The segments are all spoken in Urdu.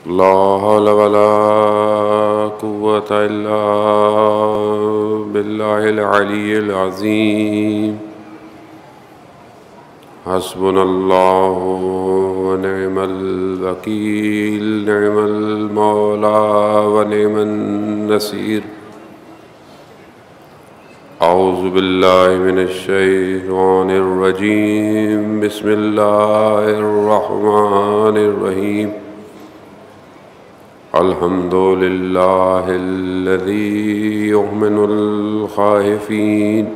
لا حول ولا قوة إلا بالله العلي العظيم حسبنا الله ونعم الوكيل نعم المولى ونعم النصير أعوذ بالله من الشيطان الرجيم بسم الله الرحمن الرحيم الحمد لله الذي يؤمن الخائفين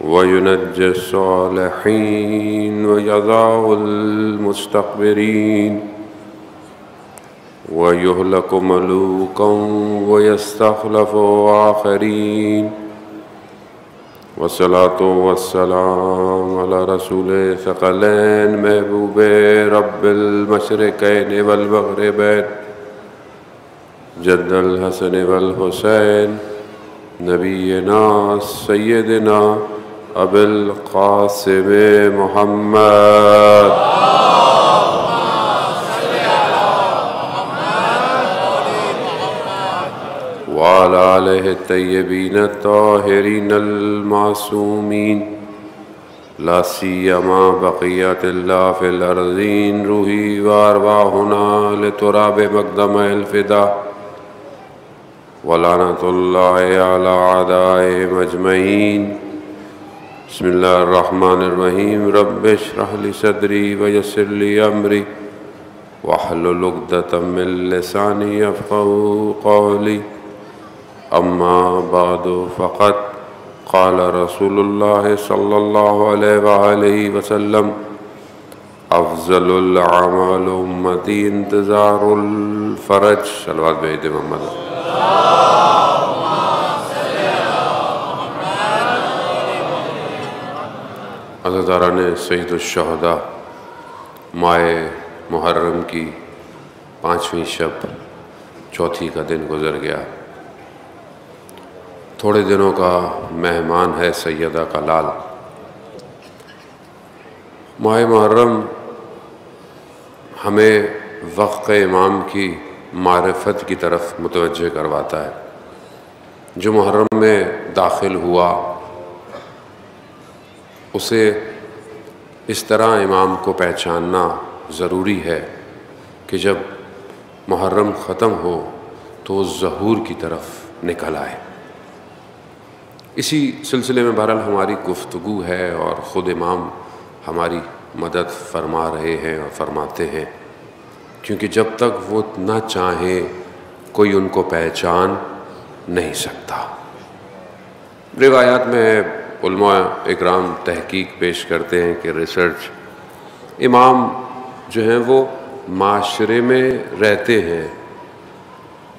وينجي الصالحين ويضع المستكبرين ويهلك ملوكا ويستخلف آخرين والصلاة والسلام على رسول ثقلين محبوب رب المشرقين والمغربين جد الحسن والحسين نبينا سيدنا أبي القاسم محمد وعلى آله الطيبين الطاهرين المعصومين لا سيما بقية الله في الأرضين روحي وأرواحنا لتراب مقدم الفداء ولعنة الله على أعدائهم أجمعين بسم الله الرحمن الرحيم رب اشرح لي صدري ويسر لي أمري واحلل عقدة من لساني يفقهوا قولي أما بعد فقد قال رسول الله صلى الله عليه وآله وسلم أفضل الأعمال أمتي انتظار الفرج صلوات بيد محمد عزیزان سید الشہداء ماہ محرم کی 5ویں شب چوتھی کا دن گزر گیا. تھوڑے دنوں کا مہمان ہے سیدہ کا لال. ماہ محرم ہمیں وقت امام کی معرفت کی طرف متوجہ کرواتا ہے. جو محرم میں داخل ہوا اسے اس طرح امام کو پہچاننا ضروری ہے کہ جب محرم ختم ہو تو ظہور کی طرف نکل آئے. اسی سلسلے میں بہرحال ہماری گفتگو ہے اور خود امام ہماری مدد فرما رہے ہیں اور فرماتے ہیں، کیونکہ جب تک وہ نہ چاہیں کوئی ان کو پہچان نہیں سکتا. روایات میں علماء اکرام تحقیق پیش کرتے ہیں کہ ریسرچ امام جو ہیں وہ معاشرے میں رہتے ہیں،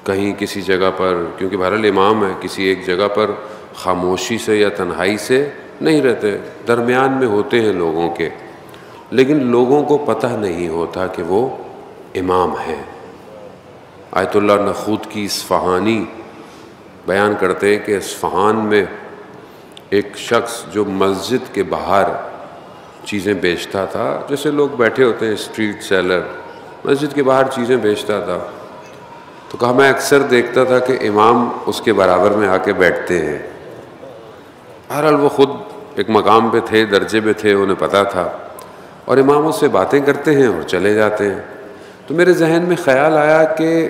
کہیں کسی جگہ پر، کیونکہ بہرحال امام ہے، کسی ایک جگہ پر خاموشی سے یا تنہائی سے نہیں رہتے، درمیان میں ہوتے ہیں لوگوں کے، لیکن لوگوں کو پتہ نہیں ہوتا کہ وہ امام ہیں. آیت اللہ نخود کی اصفہانی بیان کرتے ہیں کہ اصفہان میں ایک شخص جو مسجد کے باہر چیزیں بیچتا تھا، جیسے لوگ بیٹھے ہوتے ہیں اسٹریٹ سیلر، مسجد کے باہر چیزیں بیچتا تھا، تو کہا میں اکثر دیکھتا تھا کہ امام اس کے برابر میں آ کے بیٹھتے ہیں. بہرحال وہ خود ایک مقام پہ تھے، درجے پہ تھے، انہیں پتہ تھا، اور امام اس سے باتیں کرتے ہیں اور چلے جاتے ہیں. تو میرے ذہن میں خیال آیا کہ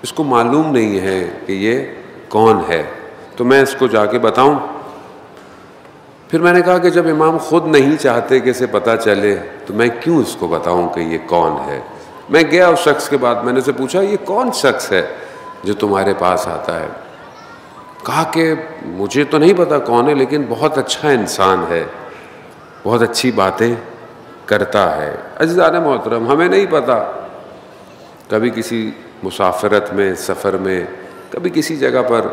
اس کو معلوم نہیں ہے کہ یہ کون ہے، تو میں اس کو جا کے بتاؤں. پھر میں نے کہا کہ جب امام خود نہیں چاہتے کہ اسے پتہ چلے تو میں کیوں اس کو بتاؤں کہ یہ کون ہے. میں گیا اس شخص کے بعد، میں نے اسے پوچھا یہ کون شخص ہے جو تمہارے پاس آتا ہے؟ کہا کہ مجھے تو نہیں پتا کون ہے، لیکن بہت اچھا انسان ہے، بہت اچھی باتیں کرتا ہے. عزیزان محترم، ہمیں نہیں پتا، کبھی کسی مسافرت میں، سفر میں، کبھی کسی جگہ پر،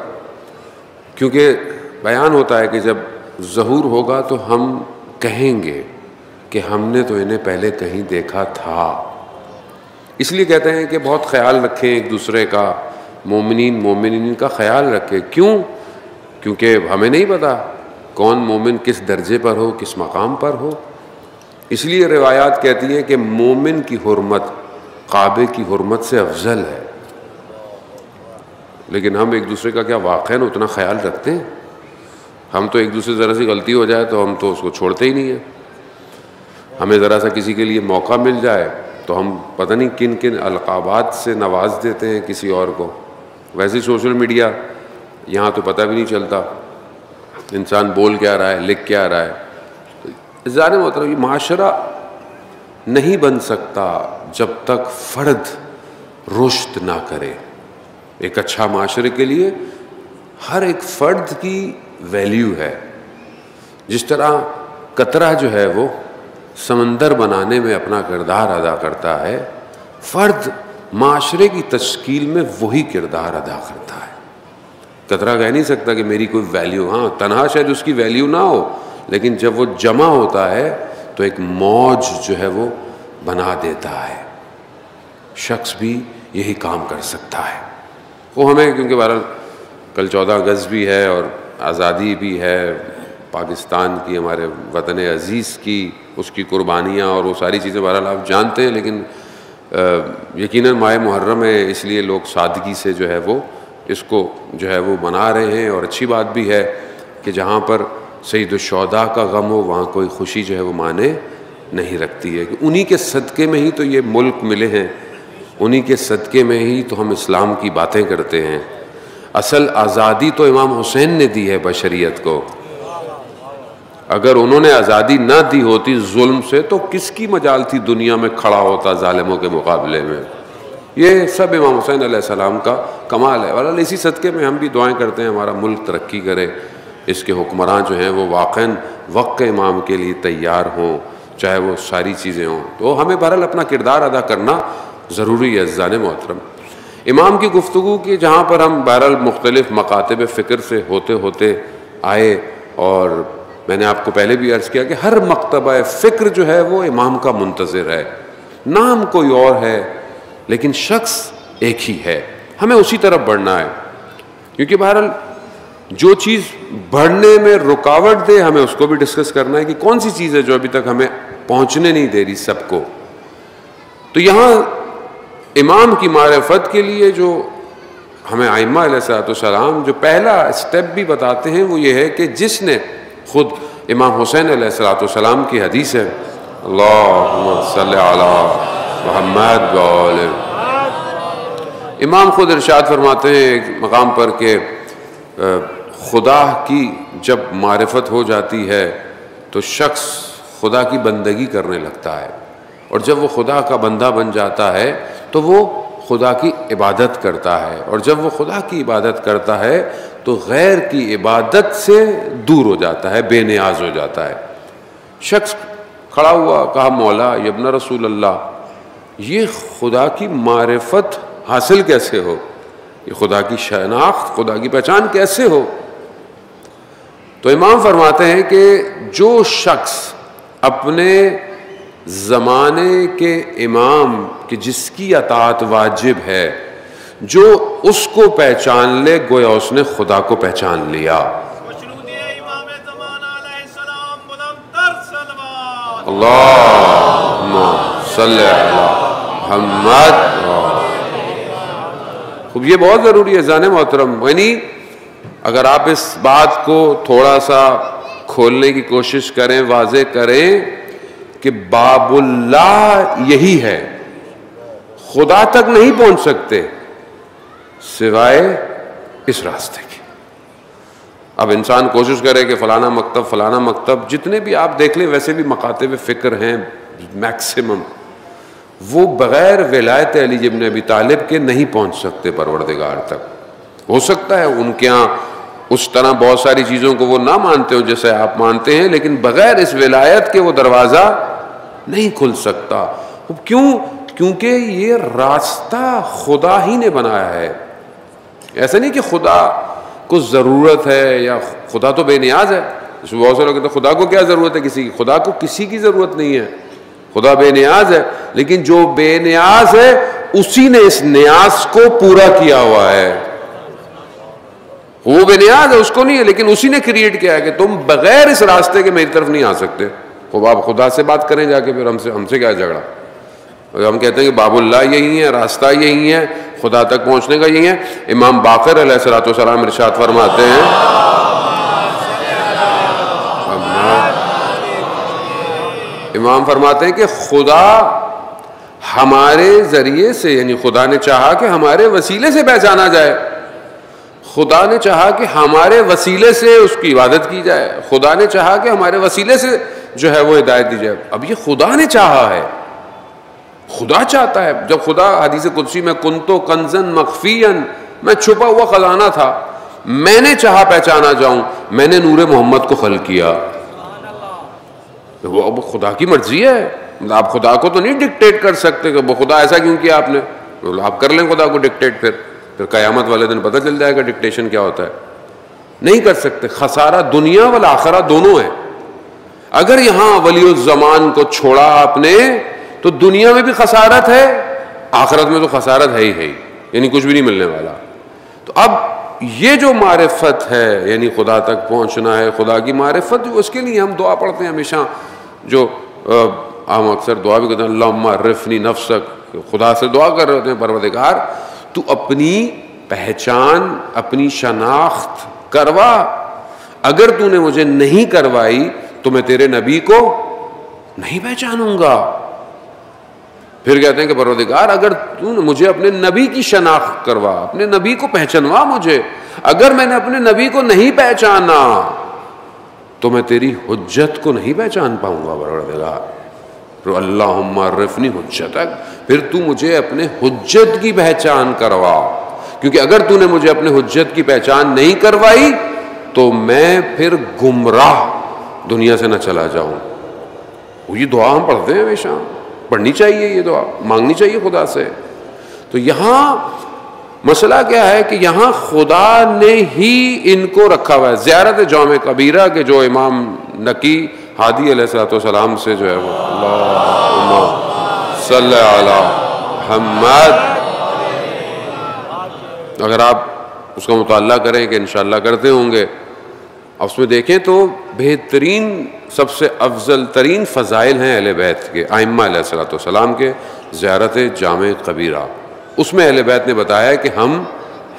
کیونکہ بیان ہوتا ہے کہ جب ظہور ہوگا تو ہم کہیں گے کہ ہم نے تو انہیں پہلے کہیں دیکھا تھا. اس لیے کہتے ہیں کہ بہت خیال رکھیں ایک دوسرے کا، مومنین کا خیال رکھیں. کیوں؟ کیونکہ ہمیں نہیں پتا کون مومن کس درجے پر ہو، کس مقام پر ہو. اس لیے روایات کہتی ہیں کہ مومن کی حرمت کعبے کی حرمت سے افضل ہے، لیکن ہم ایک دوسرے کا کیا واقعاً اتنا خیال رکھتے ہیں؟ ہم تو ایک دوسرے ذرا سی غلطی ہو جائے تو ہم تو اس کو چھوڑتے ہی نہیں ہیں. ہمیں ذرا سا کسی کے لیے موقع مل جائے تو ہم پتہ نہیں کن کن القابات سے نواز دیتے ہیں کسی اور کو. ویسے سوشل میڈیا یہاں تو پتہ بھی نہیں چلتا انسان بول کیا رہا ہے، لکھ کیا رہا ہے. ظاہر مطلب یہ معاشرہ نہیں بن سکتا جب تک فرد رشد نہ کرے. ایک اچھا معاشرے کے لیے ہر ایک فرد کی ویلیو ہے. جس طرح قطرہ جو ہے وہ سمندر بنانے میں اپنا کردار ادا کرتا ہے، فرد معاشرے کی تشکیل میں وہی کردار ادا کرتا ہے. قطرہ کہہ نہیں سکتا کہ میری کوئی ویلیو، ہاں تنہا شاید اس کی ویلیو نہ ہو، لیکن جب وہ جمع ہوتا ہے تو ایک موج جو ہے وہ بنا دیتا ہے. شخص بھی یہی کام کر سکتا ہے. وہ ہمیں کیونکہ بہرحال کل 14 اگست بھی ہے اور آزادی بھی ہے پاکستان کی، ہمارے وطن عزیز کی، اس کی قربانیاں اور وہ ساری چیزیں بہرحال آپ جانتے ہیں، لیکن یقیناً ماہ محرم ہے اس لیے لوگ سادگی سے جو ہے وہ اس کو جو ہے وہ منا رہے ہیں. اور اچھی بات بھی ہے کہ جہاں پر سید الشہداء کا غم ہو وہاں کوئی خوشی جو ہے وہ مانے نہیں رکھتی ہے. انہی کے صدقے میں ہی تو یہ ملک ملے ہیں، انہی کے صدقے میں ہی تو ہم اسلام کی باتیں کرتے ہیں. اصل آزادی تو امام حسین نے دی ہے بشریت کو. اگر انہوں نے آزادی نہ دی ہوتی ظلم سے تو کس کی مجال تھی دنیا میں کھڑا ہوتا ظالموں کے مقابلے میں؟ یہ سب امام حسین علیہ السلام کا کمال ہے. اور اسی صدقے میں ہم بھی دعائیں کرتے ہیں ہمارا ملک ترقی کرے، اس کے حکمران جو ہیں وہ واقعاً وقت امام کے لیے تیار ہوں، چاہے وہ ساری چیزیں ہوں. تو ہمیں بہرحال اپنا کردار ادا کرنا ضروری ہے. عزیزان محترم، امام کی گفتگو کی جہاں پر ہم بہرحال مختلف مکاتب فکر سے ہوتے ہوتے آئے، اور میں نے آپ کو پہلے بھی عرض کیا کہ ہر مکتبہ فکر جو ہے وہ امام کا منتظر ہے. نام کوئی اور ہے لیکن شخص ایک ہی ہے. ہمیں اسی طرف بڑھنا ہے، کیونکہ بہرحال جو چیز بڑھنے میں رکاوٹ دے ہمیں اس کو بھی ڈسکس کرنا ہے کہ کون سی چیز ہے جو ابھی تک ہمیں پہنچنے نہیں دے رہی سب کو. تو یہاں امام کی معرفت کے لیے جو ہمیں ائمہ علیہ السلام جو پہلا اسٹیپ بھی بتاتے ہیں وہ یہ ہے کہ جس نے خود امام حسین علیہ السلام کی حدیث ہے، اللہم صلی علی محمد وآل، امام خود ارشاد فرماتے ہیں ایک مقام پر کہ خدا کی جب معرفت ہو جاتی ہے تو شخص خدا کی بندگی کرنے لگتا ہے، اور جب وہ خدا کا بندہ بن جاتا ہے تو وہ خدا کی عبادت کرتا ہے، اور جب وہ خدا کی عبادت کرتا ہے تو غیر کی عبادت سے دور ہو جاتا ہے، بے نیاز ہو جاتا ہے. شخص کھڑا ہوا، کہا مولا یا ابن رسول اللہ، یہ خدا کی معرفت حاصل کیسے ہو؟ یہ خدا کی شناخت، خدا کی پہچان کیسے ہو؟ تو امام فرماتے ہیں کہ جو شخص اپنے زمانے کے امام کہ جس کی اطاعت واجب ہے، جو اس کو پہچان لے گویا اس نے خدا کو پہچان لیا. اللہم صلی علی محمد. خوب یہ بہت ضروری ہے ذہن محترم. یعنی اگر آپ اس بات کو تھوڑا سا کھولنے کی کوشش کریں، واضح کریں کہ باب اللہ یہی ہے، خدا تک نہیں پہنچ سکتے سوائے اس راستے کی. اب انسان کوشش کرے کہ فلانا مکتب جتنے بھی آپ دیکھ لیں، ویسے بھی مکاتب فکر ہیں میکسیمم، وہ بغیر ولایت علی ابن ابی طالب کے نہیں پہنچ سکتے پروردگار تک. ہو سکتا ہے ان کے ہاں اس طرح بہت ساری چیزوں کو وہ نہ مانتے ہوں جیسے آپ مانتے ہیں، لیکن بغیر اس ولایت کے وہ دروازہ نہیں کھل سکتا. کیوں؟ کیونکہ یہ راستہ خدا ہی نے بنایا ہے. ایسا نہیں کہ خدا کو ضرورت ہے یا خدا تو بے نیاز ہے. بہت سے لوگ کہتے ہیں خدا کو کیا ضرورت ہے کسی کی. خدا کو کسی کی ضرورت نہیں ہے، خدا بے نیاز ہے. لیکن جو بے نیاز ہے اسی نے اس نیاز کو پورا کیا ہوا ہے. وہ بے نیاز ہے، اس کو نہیں ہے، لیکن اسی نے کریٹ کیا ہے کہ تم بغیر اس راستے کے میری طرف نہیں آ سکتے. خوب آپ خدا سے بات کریں جا کے، پھر ہم سے کیا جھگڑا. ہم کہتے ہیں کہ باب اللہ یہی ہے، راستہ یہی ہے، خدا تک پہنچنے کا یہی ہے. امام باقر علیہ الصلوۃ والسلام ارشاد فرماتے ہیں، امام فرماتے ہیں کہ خدا ہمارے ذریعے سے، یعنی خدا نے چاہا کہ ہمارے وسیلے سے پہچانا جائے، خدا نے چاہا کہ ہمارے وسیلے سے اس کی عبادت کی جائے، خدا نے چاہا کہ ہمارے وسیلے سے جو ہے وہ ہدایت دی جائے. اب یہ خدا نے چاہا ہے، خدا چاہتا ہے. جب خدا حدیث قدسی میں کنتو کنزن مخفیًا، میں چھپا ہوا خزانہ تھا، میں نے چاہا پہچانا جاؤں، میں نے نور محمد کو خلق کیا. وہ اب خدا کی مرضی ہے، آپ خدا کو تو نہیں ڈکٹیٹ کر سکتے کہ وہ خدا ایسا کیوں کیا آپ نے. آپ کر لیں خدا کو ڈکٹیٹ، پھر قیامت والے دن پتہ چل جائے گا ڈکٹیشن کیا ہوتا ہے. نہیں کر سکتے. خسارہ دنیا والآخرہ دونوں ہے. اگر یہاں ولی الزمان کو چھوڑا آپ نے تو دنیا میں بھی خسارت ہے، آخرت میں تو خسارت ہے ہی، یعنی کچھ بھی نہیں ملنے والا. تو اب یہ جو معرفت ہے، یعنی خدا تک پہنچنا ہے، خدا کی معرفت، اس کے لیے ہم دعا پڑھتے ہیں ہمیشہ. جو ہم اکثر دعا بھی کرتے ہیں، اللہم عرفنی نفسک، خدا سے دعا کر رہے ہوتے ہیں، پروردگار تو اپنی پہچان، اپنی شناخت کروا. اگر تو نے مجھے نہیں کروائی تو میں تیرے نبی کو نہیں پہچانوں گا. پھر کہتے ہیں کہ پروردگار اگر تو نے مجھے اپنے نبی کی شناخت کروا، اپنے نبی کو پہچانوا مجھے. اگر میں نے اپنے نبی کو نہیں پہچانا تو میں تیری حجت کو نہیں پہچان پاؤں گا پروردگار. تو اللہم عرفنی حجتک، پھر تو مجھے اپنے حجت کی پہچان کروا، کیونکہ اگر تو نے مجھے اپنے حجت کی پہچان نہیں کروائی تو میں پھر گمراہ دنیا سے نہ چلا جاؤں. یہ دعا ہم پڑھتے ہیں ہمیشہ، پڑھنی چاہیے، یہ دعا مانگنی چاہیے خدا سے. تو یہاں مسئلہ کیا ہے کہ یہاں خدا نے ہی ان کو رکھا ہوا ہے. زیارت جامع کبیرہ کے جو امام نقی ہادی علیہ السلام سے جو ہے وہ اللہم صلی علی محمد، اگر آپ اس کا مطالعہ کریں کہ انشاءاللہ کرتے ہوں گے، اس میں دیکھیں تو بہترین، سب سے افضل ترین فضائل ہیں اہل بیت کے، ائمہ علیہ السلام کے، زیارت جامع کبیرہ. اس میں اہل بیت نے بتایا کہ ہم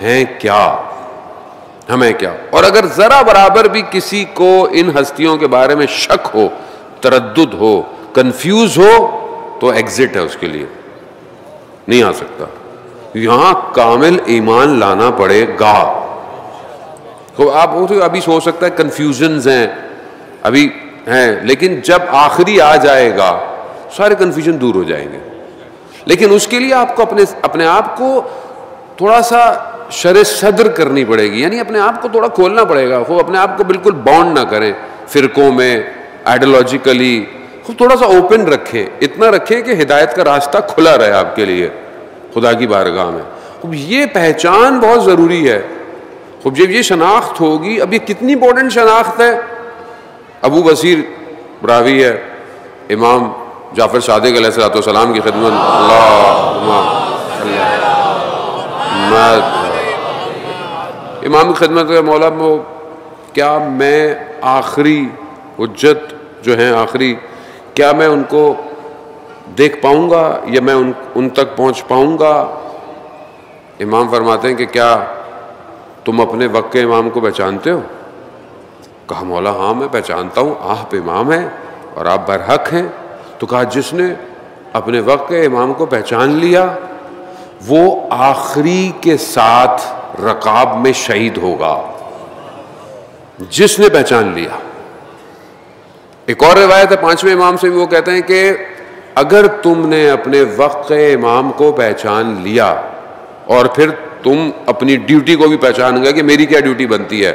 ہیں کیا، ہمیں کیا. اور اگر ذرا برابر بھی کسی کو ان ہستیوں کے بارے میں شک ہو، تردد ہو، کنفیوز ہو، تو ایگزٹ ہے اس کے لیے، نہیں آ سکتا. یہاں کامل ایمان لانا پڑے گا. تو آپ ابھی سوچ سکتا ہے کنفیوژنز ہیں، ابھی ہیں، لیکن جب آخری آ جائے گا سارے کنفیوژن دور ہو جائیں گے. لیکن اس کے لیے آپ کو اپنے آپ کو تھوڑا سا شرح صدر کرنی پڑے گی، یعنی اپنے آپ کو تھوڑا کھولنا پڑے گا. خوب اپنے آپ کو بالکل باؤنڈ نہ کریں فرقوں میں، آئیڈیالوجیکلی، خوب تھوڑا سا اوپن رکھیں، اتنا رکھیں کہ ہدایت کا راستہ کھلا رہے آپ کے لیے خدا کی بارگاہ میں. خوب یہ پہچان بہت ضروری ہے. خوب جب یہ شناخت ہوگی، اب یہ کتنی امپورٹنٹ شناخت ہے. ابو بصیر راوی ہے امام جعفر صادق علیہ السلام کی خدمت، امام کی خدمت ہے، مولا کیا میں آخری حجت جو ہیں آخری، کیا میں ان کو دیکھ پاؤں گا یا میں ان تک پہنچ پاؤں گا؟ امام فرماتے ہیں کہ کیا تم اپنے وقت کے امام کو پہچانتے ہو؟ کہا مولا ہاں میں پہچانتا ہوں، آپ امام ہیں اور آپ برحق ہیں. تو کہا جس نے اپنے وقت کے امام کو پہچان لیا وہ آخری کے ساتھ رکاب میں شہید ہوگا. جس نے پہچان لیا. ایک اور روایت ہے 5ویں امام سے بھی، وہ کہتے ہیں کہ اگر تم نے اپنے وقت کے امام کو پہچان لیا اور پھر تم اپنی ڈیوٹی کو بھی پہچان گئے کہ میری کیا ڈیوٹی بنتی ہے،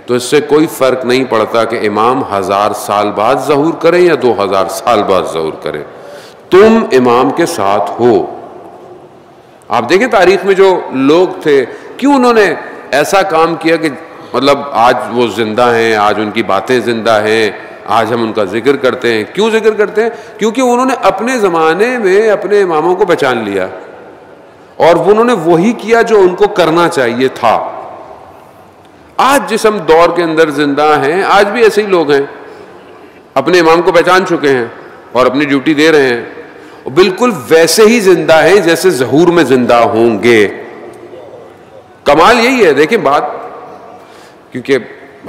تو اس سے کوئی فرق نہیں پڑتا کہ امام 1000 سال بعد ظہور کریں یا 2000 سال بعد ظہور کریں، تم امام کے ساتھ ہو. آپ دیکھیں تاریخ میں جو لوگ تھے کیوں انہوں نے ایسا کام کیا کہ مطلب آج وہ زندہ ہیں، آج ان کی باتیں زندہ ہیں، آج ہم ان کا ذکر کرتے ہیں. کیوں ذکر کرتے ہیں؟ کیونکہ انہوں نے اپنے زمانے میں اپنے اماموں کو پہچان لیا اور انہوں نے وہی کیا جو ان کو کرنا چاہیے تھا. آج جس ہم دور کے اندر زندہ ہیں، آج بھی ایسے ہی لوگ ہیں، اپنے امام کو پہچان چکے ہیں اور اپنی ڈیوٹی دے رہے ہیں. بالکل ویسے ہی زندہ ہیں جیسے ظہور میں زندہ ہوں گے. کمال یہی ہے. دیکھیں بات، کیونکہ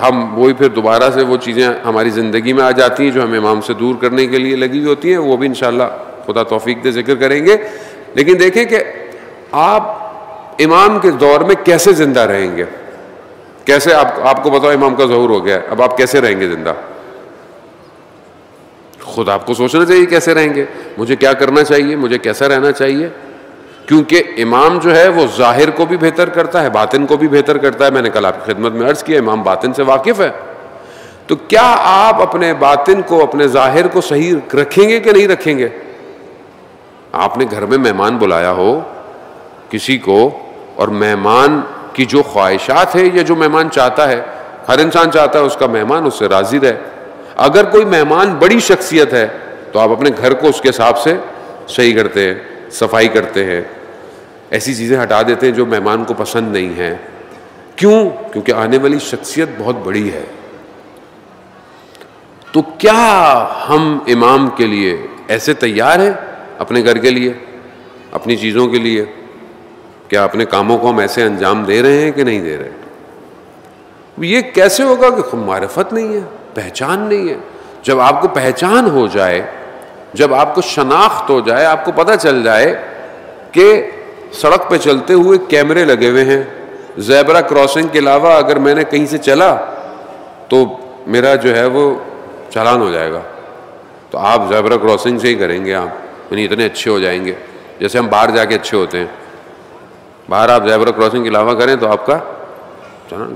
ہم وہی پھر دوبارہ سے وہ چیزیں ہماری زندگی میں آ جاتی ہیں جو ہم امام سے دور کرنے کے لیے لگی ہوئی ہوتی ہیں، وہ بھی انشاءاللہ خدا توفیق دے ذکر کریں گے. لیکن دیکھیں کہ آپ امام کے دور میں کیسے زندہ رہیں گے. کیسے آپ کو بتاؤ امام کا ظہور ہو گیا، اب آپ کیسے رہیں گے زندہ؟ خود آپ کو سوچنا چاہیے کیسے رہیں گے، مجھے کیا کرنا چاہیے، مجھے کیسا رہنا چاہیے. کیونکہ امام جو ہے وہ ظاہر کو بھی بہتر کرتا ہے، باطن کو بھی بہتر کرتا ہے. میں نے کل آپ کی خدمت میں عرض کیا امام باطن سے واقف ہے. تو کیا آپ اپنے باطن کو، اپنے ظاہر کو صحیح رکھیں گے کہ نہیں رکھیں گے؟ آپ نے گھر میں مہمان بلایا ہو کسی کو، اور مہمان کی جو خواہشات ہے یا جو مہمان چاہتا ہے، ہر انسان چاہتا ہے اس کا مہمان اس سے راضی رہے. اگر کوئی مہمان بڑی شخصیت ہے تو آپ اپنے گھر کو اس کے حساب سے صحیح کرتے ہیں، صفائی کرتے ہیں، ایسی چیزیں ہٹا دیتے ہیں جو مہمان کو پسند نہیں ہیں. کیوں؟ کیونکہ آنے والی شخصیت بہت بڑی ہے. تو کیا ہم امام کے لیے ایسے تیار ہیں اپنے گھر کے لیے، اپنی چیزوں کے لیے؟ کیا اپنے کاموں کو ہم ایسے انجام دے رہے ہیں کہ نہیں دے رہے؟ یہ کیسے ہوگا کہ معرفت نہیں ہے، پہچان نہیں ہے. جب آپ کو پہچان ہو جائے، جب آپ کو شناخت ہو جائے، آپ کو پتہ چل جائے کہ سڑک پہ چلتے ہوئے کیمرے لگے ہوئے ہیں، زیبرا کراسنگ کے علاوہ اگر میں نے کہیں سے چلا تو میرا جو ہے وہ چالان ہو جائے گا، تو آپ زیبرا کراسنگ سے ہی کریں گے. آپ یعنی اتنے اچھے ہو جائیں گے جیسے ہم باہر جا کے اچھے ہوتے ہیں. باہر آپ زیبرا کراسنگ کے علاوہ کریں تو آپ کا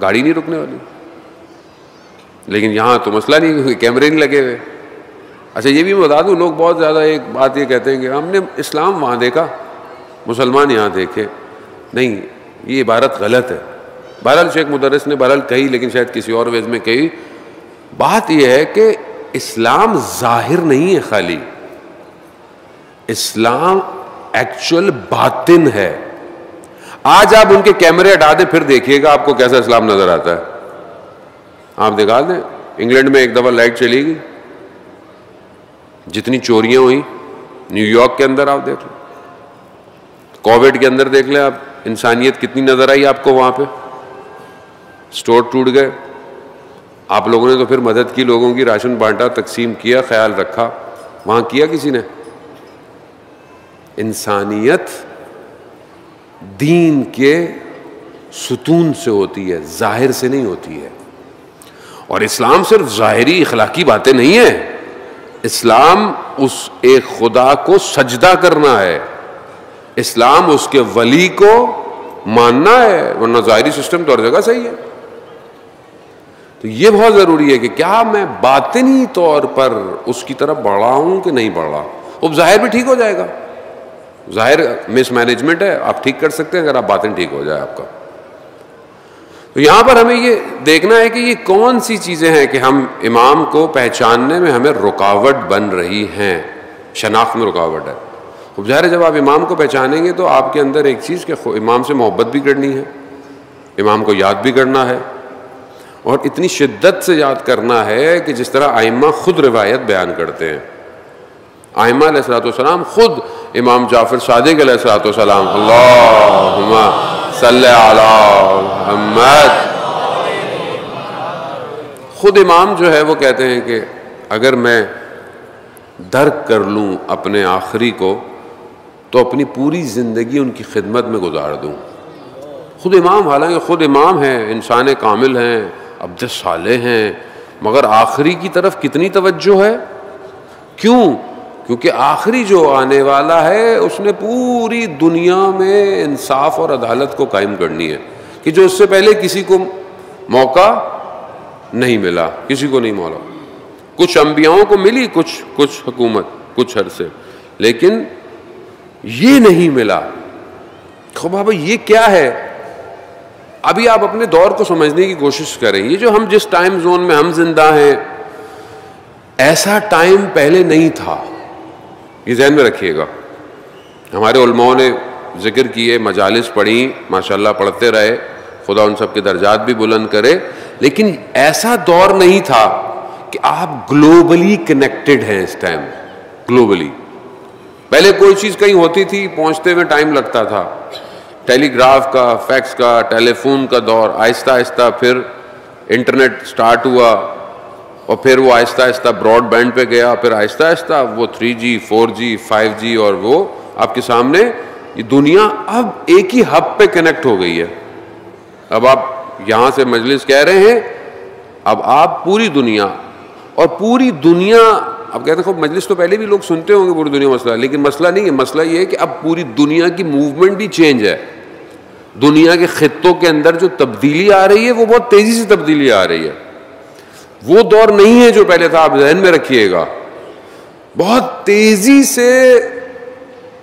گاڑی نہیں رکنے والی. لیکن یہاں تو مسئلہ نہیں کیونکہ کیمرے نہیں لگے ہوئے. اچھا یہ بھی میں بتا دوں، لوگ بہت زیادہ ایک بات یہ کہتے ہیں کہ ہم نے اسلام وہاں دیکھا، مسلمان یہاں دیکھے. نہیں، یہ عبارت غلط ہے. بہرحال شیخ مدرس نے بہرحال کہی، لیکن شاید کسی اور ویز میں کہی. بات یہ ہے کہ اسلام ظاہر نہیں ہے خالی، اسلام ایکچوئل باطن ہے. آج آپ ان کے کیمرے ہٹا دیں پھر دیکھیے گا آپ کو کیسا اسلام نظر آتا ہے. آپ دکھا دیں، انگلینڈ میں ایک دفعہ لائٹ چلی گئی، جتنی چوریاں ہوئی نیو یارک کے اندر آپ دیکھ لیں، کووڈ کے اندر دیکھ لیں آپ، انسانیت کتنی نظر آئی آپ کو وہاں پہ. سٹور ٹوٹ گئے، آپ لوگوں نے تو پھر مدد کی، لوگوں کی راشن بانٹا، تقسیم کیا، خیال رکھا. وہاں کیا کسی نے؟ انسانیت دین کے ستون سے ہوتی ہے، ظاہر سے نہیں ہوتی ہے. اور اسلام صرف ظاہری اخلاقی باتیں نہیں ہیں، اسلام اس ایک خدا کو سجدہ کرنا ہے، اسلام اس کے ولی کو ماننا ہے، ورنہ ظاہری سسٹم تو ہر جگہ صحیح ہے. تو یہ بہت ضروری ہے کہ کیا میں باطنی طور پر اس کی طرف بڑھ رہا ہوں کہ نہیں بڑھ رہا. اب ظاہر بھی ٹھیک ہو جائے گا، ظاہر مس مینجمنٹ ہے، آپ ٹھیک کر سکتے ہیں اگر آپ باطن ٹھیک ہو جائے آپ کا. تو یہاں پر ہمیں یہ دیکھنا ہے کہ یہ کون سی چیزیں ہیں کہ ہم امام کو پہچاننے میں ہمیں رکاوٹ بن رہی ہیں، شناخت میں رکاوٹ ہے. اب ظاہر ہے جب آپ امام کو پہچانیں گے تو آپ کے اندر ایک چیز کہ امام سے محبت بھی کرنی ہے، امام کو یاد بھی کرنا ہے، اور اتنی شدت سے یاد کرنا ہے کہ جس طرح ائمہ خود روایت بیان کرتے ہیں. ائمہ علیہ الصلوۃ والسلام خود، امام جعفر صادق علیہ الصلوۃ والسلام، اللہم صلی علی محمد، خود امام جو ہے وہ کہتے ہیں کہ اگر میں درک کر لوں اپنے آخری کو تو اپنی پوری زندگی ان کی خدمت میں گزار دوں. خود امام، حالانکہ خود امام ہیں، انسان کامل ہیں، عبد صالح ہیں، مگر آخری کی طرف کتنی توجہ ہے. کیوں؟ کیونکہ آخری جو آنے والا ہے اس نے پوری دنیا میں انصاف اور عدالت کو قائم کرنی ہے، کہ جو اس سے پہلے کسی کو موقع نہیں ملا، کسی کو نہیں مولا. کچھ انبیاؤں کو ملی کچھ حکومت کچھ عرصے، لیکن یہ نہیں ملا. خب بابا یہ کیا ہے؟ ابھی آپ اپنے دور کو سمجھنے کی کوشش کریں. یہ جو ہم جس ٹائم زون میں ہم زندہ ہیں، ایسا ٹائم پہلے نہیں تھا، یہ ذہن میں رکھیے گا. ہمارے علماء نے ذکر کیے، مجالس پڑھی، ماشاءاللہ پڑھتے رہے، خدا ان سب کے درجات بھی بلند کرے. لیکن ایسا دور نہیں تھا کہ آپ گلوبلی کنیکٹڈ ہیں اس ٹائم. گلوبلی پہلے کوئی چیز کہیں ہوتی تھی پہنچتے ہوئے ٹائم لگتا تھا، ٹیلی گراف کا، فیکس کا، ٹیلی فون کا دور، آہستہ آہستہ پھر انٹرنیٹ سٹارٹ ہوا اور پھر وہ آہستہ آہستہ براڈ بینڈ پہ گیا، پھر آہستہ آہستہ وہ 3G 4G 5G اور وہ آپ کے سامنے یہ دنیا اب ایک ہی ہب پہ کنیکٹ ہو گئی ہے. اب آپ یہاں سے مجلس کہہ رہے ہیں، اب آپ پوری دنیا اور پوری دنیا، اب کہتے ہیں خوب مجلس تو پہلے بھی لوگ سنتے ہوں گے پوری دنیا مسئلہ، لیکن مسئلہ نہیں ہے، مسئلہ یہ ہے کہ اب پوری دنیا کی موومنٹ بھی چینج ہے. دنیا کے خطوں کے اندر جو تبدیلی آ رہی ہے وہ بہت تیزی سے تبدیلی آ رہی ہے. وہ دور نہیں ہے جو پہلے تھا، آپ ذہن میں رکھیے گا. بہت تیزی سے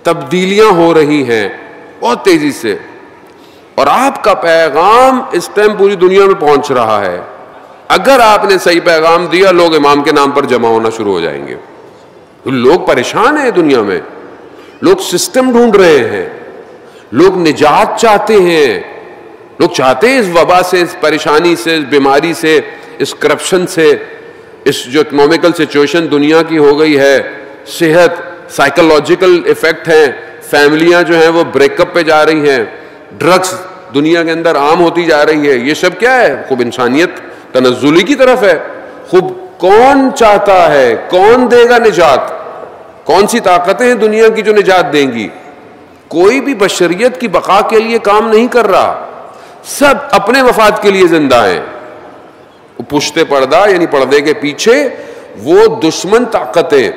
تبدیلیاں ہو رہی ہیں، بہت تیزی سے، اور آپ کا پیغام اس ٹائم پوری دنیا میں پہنچ رہا ہے. اگر آپ نے صحیح پیغام دیا، لوگ امام کے نام پر جمع ہونا شروع ہو جائیں گے. لوگ پریشان ہیں دنیا میں، لوگ سسٹم ڈھونڈ رہے ہیں، لوگ نجات چاہتے ہیں، لوگ چاہتے ہیں اس وبا سے، اس پریشانی سے، اس بیماری سے، اس کرپشن سے، اس جو اکنامیکل سچویشن دنیا کی ہو گئی ہے، صحت، سائیکولوجیکل ایفیکٹ ہیں، فیملیاں جو ہیں وہ بریک اپ پہ جا رہی ہیں، ڈرگز دنیا کے اندر عام ہوتی جا رہی ہے. یہ سب کیا ہے؟ خوب انسانیت تنزلی کی طرف ہے. خوب کون چاہتا ہے، کون دے گا نجات؟ کون سی طاقتیں ہیں دنیا کی جو نجات دیں گی؟ کوئی بھی بشریت کی بقا کے لیے کام نہیں کر رہا، سب اپنے مفاد کے لیے زندہ ہیں. پشت پردہ یعنی پردے کے پیچھے وہ دشمن طاقتیں،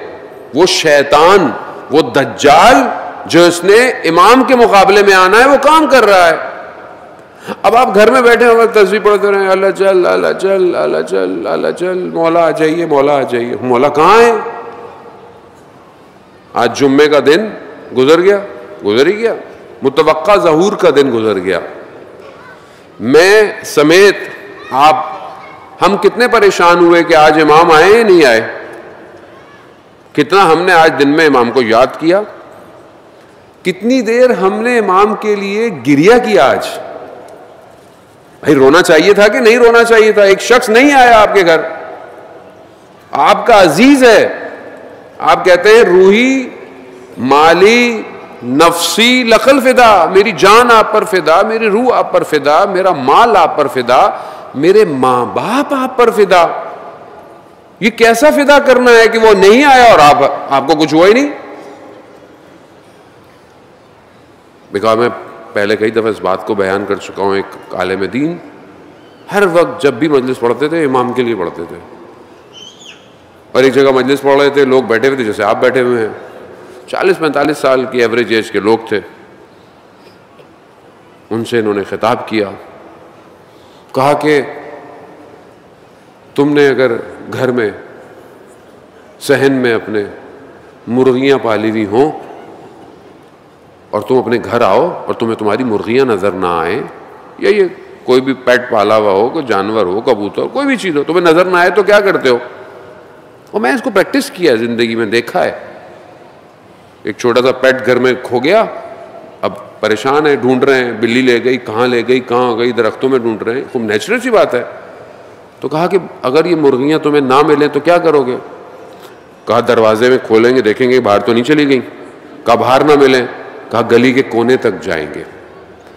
وہ شیطان، وہ دجال جو اس نے امام کے مقابلے میں آنا ہے وہ کام کر رہا ہے. اب آپ گھر میں بیٹھے ہوئے تسبیح پڑھتے رہے، اللہ چل اللہ چل اللہ چل اللہ چل، مولا آ جائیے مولا آ جائیے. مولا کہاں ہے؟ آج جمعے کا دن گزر گیا، گزر ہی گیا، متوقع ظہور کا دن گزر گیا. میں سمیت آپ ہم کتنے پریشان ہوئے کہ آج امام آئے یا نہیں آئے. کتنا ہم نے آج دن میں امام کو یاد کیا، کتنی دیر ہم نے امام کے لیے گریہ کیا. آج بھائی رونا چاہیے تھا کہ نہیں رونا چاہیے تھا؟ ایک شخص نہیں آیا آپ کے گھر، آپ کا عزیز ہے، آپ کہتے ہیں روحی مالی نفسی لقل فدا، میری جان آپ پر فدا، میری روح آپ پر فدا، میرا مال آپ پر فدا، میرے ماں باپ آپ پر فدا. یہ کیسا فدا کرنا ہے کہ وہ نہیں آیا اور آپ کو کچھ ہوا ہی نہیں؟ بکا میں پہلے کئی دفعہ اس بات کو بیان کر چکا ہوں. ایک عالم دین ہر وقت جب بھی مجلس پڑھتے تھے امام کے لیے پڑھتے تھے، اور ایک جگہ مجلس پڑھ رہے تھے، لوگ بیٹھے ہوئے تھے جیسے آپ بیٹھے ہوئے ہیں، 40-45 سال کی ایوریج ایج کے لوگ تھے. ان سے انہوں نے خطاب کیا، کہا کہ تم نے اگر گھر میں صحن میں اپنے مرغیاں پالی ہوئی ہوں اور تم اپنے گھر آؤ اور تمہیں تمہاری مرغیاں نظر نہ آئیں، یا یہ کوئی بھی پیٹ پالا ہوا ہو، کوئی جانور ہو، کبوتر، کوئی بھی چیز ہو، تمہیں نظر نہ آئے تو کیا کرتے ہو؟ اور میں اس کو پریکٹس کیا زندگی میں، دیکھا ہے. ایک چھوٹا سا پیٹ گھر میں کھو گیا، اب پریشان ہے، ڈھونڈ رہے ہیں، بلی لے گئی، کہاں لے گئی، کہاں گئی، درختوں میں ڈھونڈ رہے ہیں، خوب نیچرل سی بات ہے. تو کہا کہ اگر یہ مرغیاں تمہیں نہ ملیں تو کیا کرو گے؟ کہا دروازے میں کھولیں گے، دیکھیں گے باہر تو نہیں چلی گئیں. کہا باہر نہ ملیں، کہا گلی کے کونے تک جائیں گے.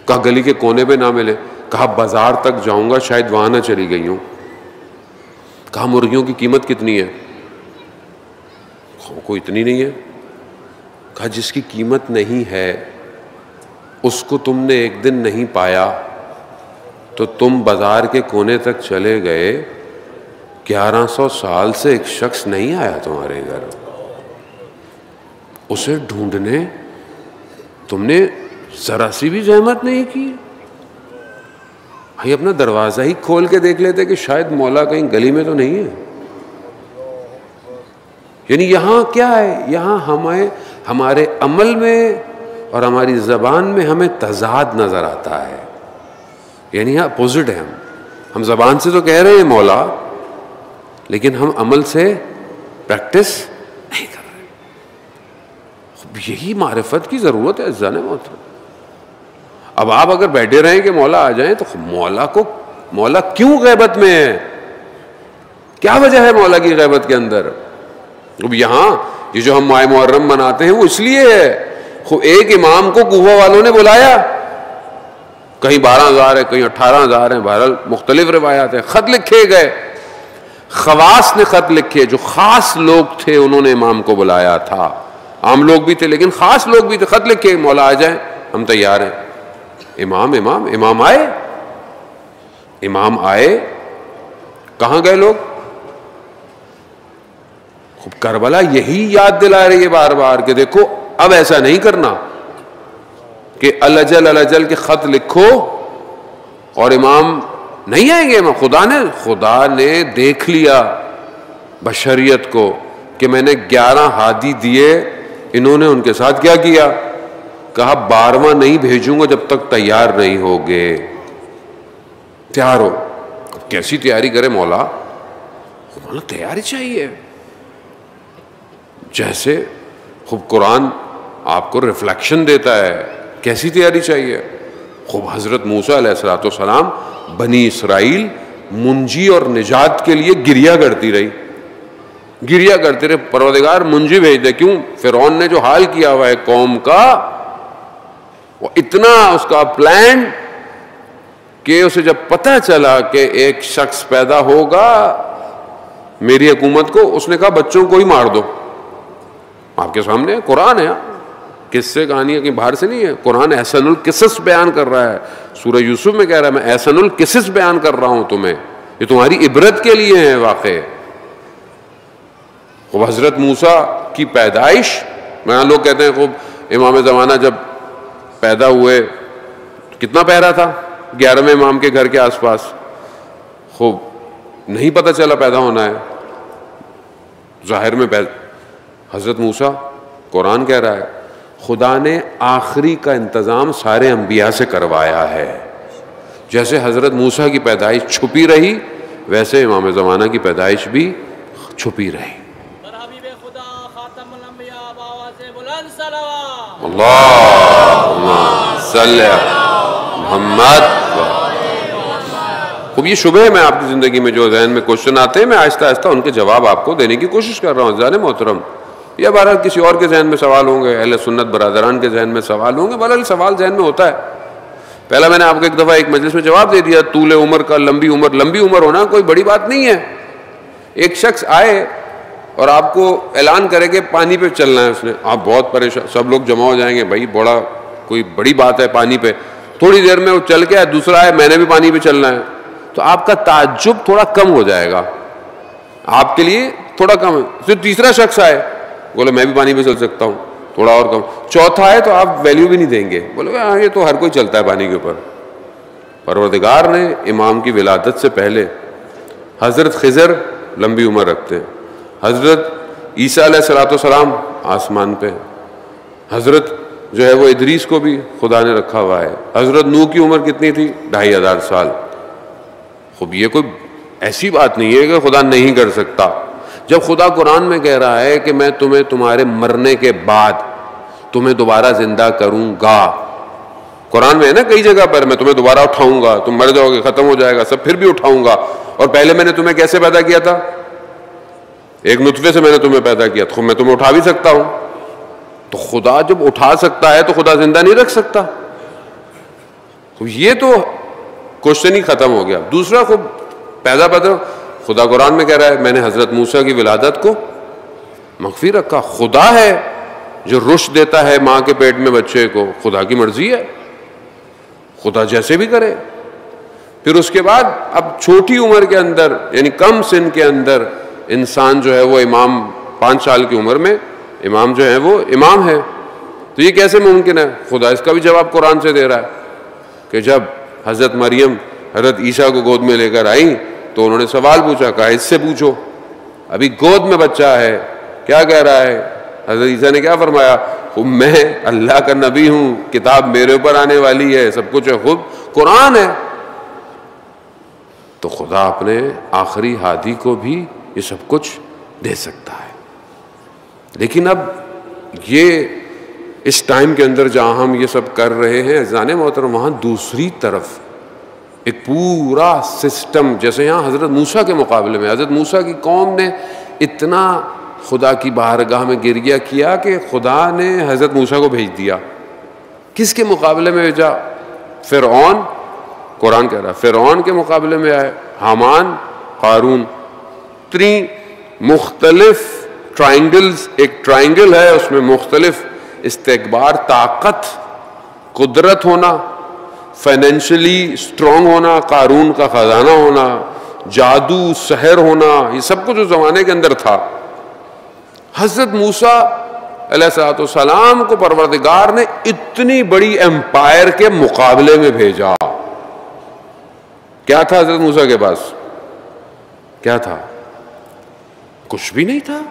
کہا گلی کے کونے پہ نہ ملیں، کہا بازار تک جاؤں گا، شاید وہاں نہ چلی گئی ہوں. کہا مرغیوں کی قیمت کتنی ہے؟ کوئی اتنی نہیں ہے. کہا جس کی قیمت نہیں ہے اس کو تم نے ایک دن نہیں پایا تو تم بازار کے کونے تک چلے گئے، 1100 سال سے ایک شخص نہیں آیا تمہارے گھر، اسے ڈھونڈنے تم نے ذرا سی بھی زحمت نہیں کی. بھائی اپنا دروازہ ہی کھول کے دیکھ لیتے کہ شاید مولا کہیں گلی میں تو نہیں ہے. یعنی یہاں کیا ہے؟ یہاں ہمیں ہمارے عمل میں اور ہماری زبان میں ہمیں تضاد نظر آتا ہے. یعنی یہاں اپوزٹ ہے. ہم زبان سے تو کہہ رہے ہیں مولا، لیکن ہم عمل سے پریکٹس نہیں کر رہے. یہی معرفت کی ضرورت ہے عزیزان محترم. اب آپ اگر بیٹھے رہیں کہ مولا آ جائیں تو مولا کیوں غیبت میں ہے؟ کیا وجہ ہے مولا کی غیبت کے اندر؟ اب یہاں یہ جو ہم ماہ محرم مناتے ہیں وہ اس لیے ہے. خود ایک امام کو کوفہ والوں نے بلایا, کہیں 12,000 ہے کہیں 18,000 ہیں, بہرحال مختلف روایات ہیں. خط لکھے گئے, خواص نے خط لکھے, جو خاص لوگ تھے انہوں نے امام کو بلایا تھا. عام لوگ بھی تھے لیکن خاص لوگ بھی تھے. خط لکھے, مولا آ جائیں ہم تیار ہیں. امام آئے, امام آئے. کہاں گئے لوگ؟ خوب کربلا یہی یاد دلا رہی ہے بار بار کہ دیکھو اب ایسا نہیں کرنا کہ الجل کے خط لکھو اور امام نہیں آئیں گے. خدا نے دیکھ لیا بشریت کو کہ میں نے 11 ہادی دیے, انہوں نے ان کے ساتھ کیا کیا؟ کہا 12واں نہیں بھیجوں گا جب تک تیار نہیں ہوگے. تیار ہو. کیسی تیاری کرے مولا؟ تیاری چاہیے. جیسے خوب قرآن آپ کو ریفلیکشن دیتا ہے, کیسی تیاری چاہیے. خوب حضرت موسیٰ علیہ السلام بنی اسرائیل منجی اور نجات کے لیے گریا کرتی رہی, پروردگار منجی بھیج دے. کیوں؟ فرعون نے جو حال کیا ہوا ہے قوم کا, وہ اتنا اس کا پلان کہ اسے جب پتہ چلا کہ ایک شخص پیدا ہوگا میری حکومت کو, اس نے کہا بچوں کو ہی مار دو. آپ کے سامنے قرآن ہے, قصے کہانیاں کہیں باہر سے نہیں ہے. قرآن احسن القصص بیان کر رہا ہے. سورہ یوسف میں کہہ رہا ہے میں احسن القصص بیان کر رہا ہوں تمہیں, یہ تمہاری عبرت کے لیے ہیں واقع. خوب حضرت موسیٰ کی پیدائش, میں لوگ کہتے ہیں خوب امام زمانہ جب پیدا ہوئے کتنا پہرا تھا 11ویں امام کے گھر کے آس پاس, خوب نہیں پتہ چلا پیدا ہونا ہے. ظاہر میں حضرت موسیٰ, قرآن کہہ رہا ہے خدا نے آخری کا انتظام سارے انبیاء سے کروایا ہے. جیسے حضرت موسیٰ کی پیدائش چھپی رہی ویسے امام زمانہ کی پیدائش بھی چھپی رہی. اللہم صلی محمد. خوب یہ شبہ میں آپ کی زندگی میں جو ذہن میں کوشچن آتے ہیں میں آہستہ آہستہ ان کے جواب آپ کو دینے کی کوشش کر رہا ہوں. ذہن محترم, یا بہرحال کسی اور کے ذہن میں سوال ہوں گے, اہل سنت برادران کے ذہن میں سوال ہوں گے. بہرحال سوال ذہن میں ہوتا ہے. پہلا میں نے آپ کو ایک دفعہ ایک مجلس میں جواب دے دیا, طول عمر کا, لمبی عمر ہونا کوئی بڑی بات نہیں ہے. ایک شخص آئے اور آپ کو اعلان کرے کہ پانی پہ چلنا ہے, اس نے, آپ بہت پریشان, سب لوگ جمع ہو جائیں گے, بھائی بڑا کوئی بڑی بات ہے پانی پہ. تھوڑی دیر میں وہ چل کے دوسرا ہے میں نے بھی پانی پہ چلنا ہے, تو آپ کا تعجب تھوڑا کم ہو جائے گا, آپ کے لیے تھوڑا کم ہے. پھر تیسرا شخص آئے, بولے میں بھی پانی پہ چل سکتا ہوں, تھوڑا اور کم. چوتھا ہے تو آپ ویلیو بھی نہیں دیں گے, بولے ہاں یہ تو ہر کوئی چلتا ہے پانی کے اوپر. پروردگار نے امام کی ولادت سے پہلے حضرت خضر لمبی عمر رکھتے ہیں, حضرت عیسیٰ علیہ السلام آسمان پہ, حضرت جو ہے وہ ادریس کو بھی خدا نے رکھا ہوا ہے. حضرت نوح کی عمر کتنی تھی؟ 2500 سال. خوب یہ کوئی ایسی بات نہیں ہے کہ خدا نہیں کر سکتا. جب خدا قرآن میں کہہ رہا ہے کہ میں تمہیں تمہارے مرنے کے بعد تمہیں دوبارہ زندہ کروں گا, قرآن میں ہے نا کئی جگہ پر, میں تمہیں دوبارہ اٹھاؤں گا, تم مر جاؤ گے, ختم ہو جائے گا سب, پھر بھی اٹھاؤں گا. اور پہلے میں نے تمہیں کیسے پیدا کیا تھا؟ ایک نطفے سے میں نے تمہیں پیدا کیا تھا, میں تمہیں اٹھا بھی سکتا ہوں. تو خدا جب اٹھا سکتا ہے تو خدا زندہ نہیں رکھ سکتا؟ تو یہ تو کوشچن ہی ختم ہو گیا. دوسرا خوب پیدا خدا قرآن میں کہہ رہا ہے میں نے حضرت موسیٰ کی ولادت کو مخفی رکھا. خدا ہے جو رشد دیتا ہے ماں کے پیٹ میں بچے کو, خدا کی مرضی ہے, خدا جیسے بھی کرے. پھر اس کے بعد اب چھوٹی عمر کے اندر یعنی کم سن کے اندر انسان جو ہے وہ امام, 5 سال کی عمر میں امام جو ہے وہ امام ہے. تو یہ کیسے ممکن ہے؟ خدا اس کا بھی جواب قرآن سے دے رہا ہے کہ جب حضرت مریم حضرت عیسیٰ کو گود میں لے کر آئیں تو انہوں نے سوال پوچھا, کہا اس سے پوچھو, ابھی گود میں بچہ ہے, کیا کہہ رہا ہے؟ حضرت عیسیٰ نے کیا فرمایا؟ میں اللہ کا نبی ہوں, کتاب میرے اوپر آنے والی ہے, سب کچھ ہے, خود قرآن ہے. تو خدا اپنے آخری ہادی کو بھی یہ سب کچھ دے سکتا ہے. لیکن اب یہ اس ٹائم کے اندر جہاں ہم یہ سب کر رہے ہیں عزیزان محترم, وہاں دوسری طرف ایک پورا سسٹم, جیسے یہاں حضرت موسیٰ کے مقابلے میں حضرت موسیٰ کی قوم نے اتنا خدا کی بارگاہ میں گریہ کیا کہ خدا نے حضرت موسیٰ کو بھیج دیا. کس کے مقابلے میں بھیجا؟ فرعون. قرآن کہہ رہا فرعون کے مقابلے میں آئے، حامان، قارون. 3 مختلف ٹرائنگلز. ایک ٹرائنگل ہے، اس میں مختلف استکبار، طاقت، قدرت ہونا، فائنینشلی سٹرونگ ہونا، قارون کا خزانہ ہونا، جادو، سحر ہونا، یہ سب کچھ اس زمانے کے اندر تھا. حضرت موسیٰ علیہ السلام کو پروردگار نے اتنی بڑی ایمپائر کے مقابلے میں بھیجا. کیا تھا حضرت موسیٰ کے پاس؟ کیا تھا؟ کچھ بھی نہیں تھا.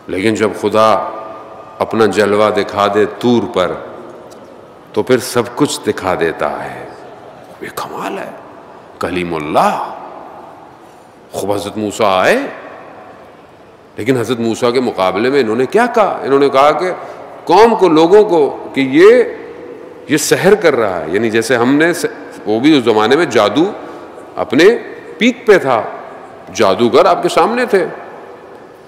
لیکن جب خدا اپنا جلوہ دکھا دے طور پر تو پھر سب کچھ دکھا دیتا ہے. یہ کمال ہے. کلیم اللہ. خوب حضرت موسیٰ آئے، لیکن حضرت موسیٰ کے مقابلے میں انہوں نے کیا کہا؟ انہوں نے کہا کہ قوم کو، لوگوں کو، کہ یہ سحر کر رہا ہے. یعنی جیسے ہم نے، وہ بھی اس زمانے میں جادو اپنے پیک پہ تھا، جادوگر آپ کے سامنے تھے.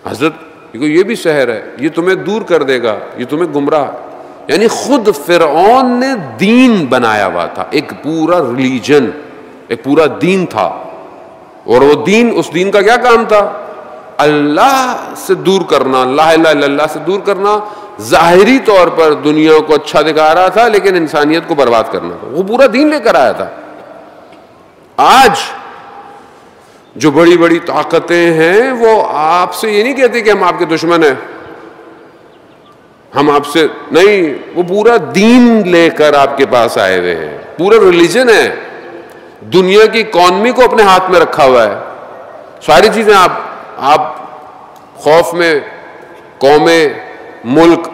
حضرت یہ بھی سحر ہے، یہ تمہیں دور کر دے گا، یہ تمہیں گمراہ. یعنی خود فرعون نے دین بنایا ہوا تھا، ایک پورا ریلیجن، ایک پورا دین تھا. اور وہ دین، اس دین کا کیا کام تھا؟ اللہ سے دور کرنا، لا الہ الا اللہ سے دور کرنا. ظاہری طور پر دنیا کو اچھا دکھا رہا تھا، لیکن انسانیت کو برباد کرنا تھا. وہ پورا دین لے کر آیا تھا. آج جو بڑی بڑی طاقتیں ہیں وہ آپ سے یہ نہیں کہتے کہ ہم آپ کے دشمن ہیں، ہم آپ سے نہیں، وہ پورا دین لے کر آپ کے پاس آئے ہوئے ہیں. پورا ریلیجن ہے. دنیا کی اکانومی کو اپنے ہاتھ میں رکھا ہوا ہے. ساری چیزیں آپ خوف میں، قومیں، ملک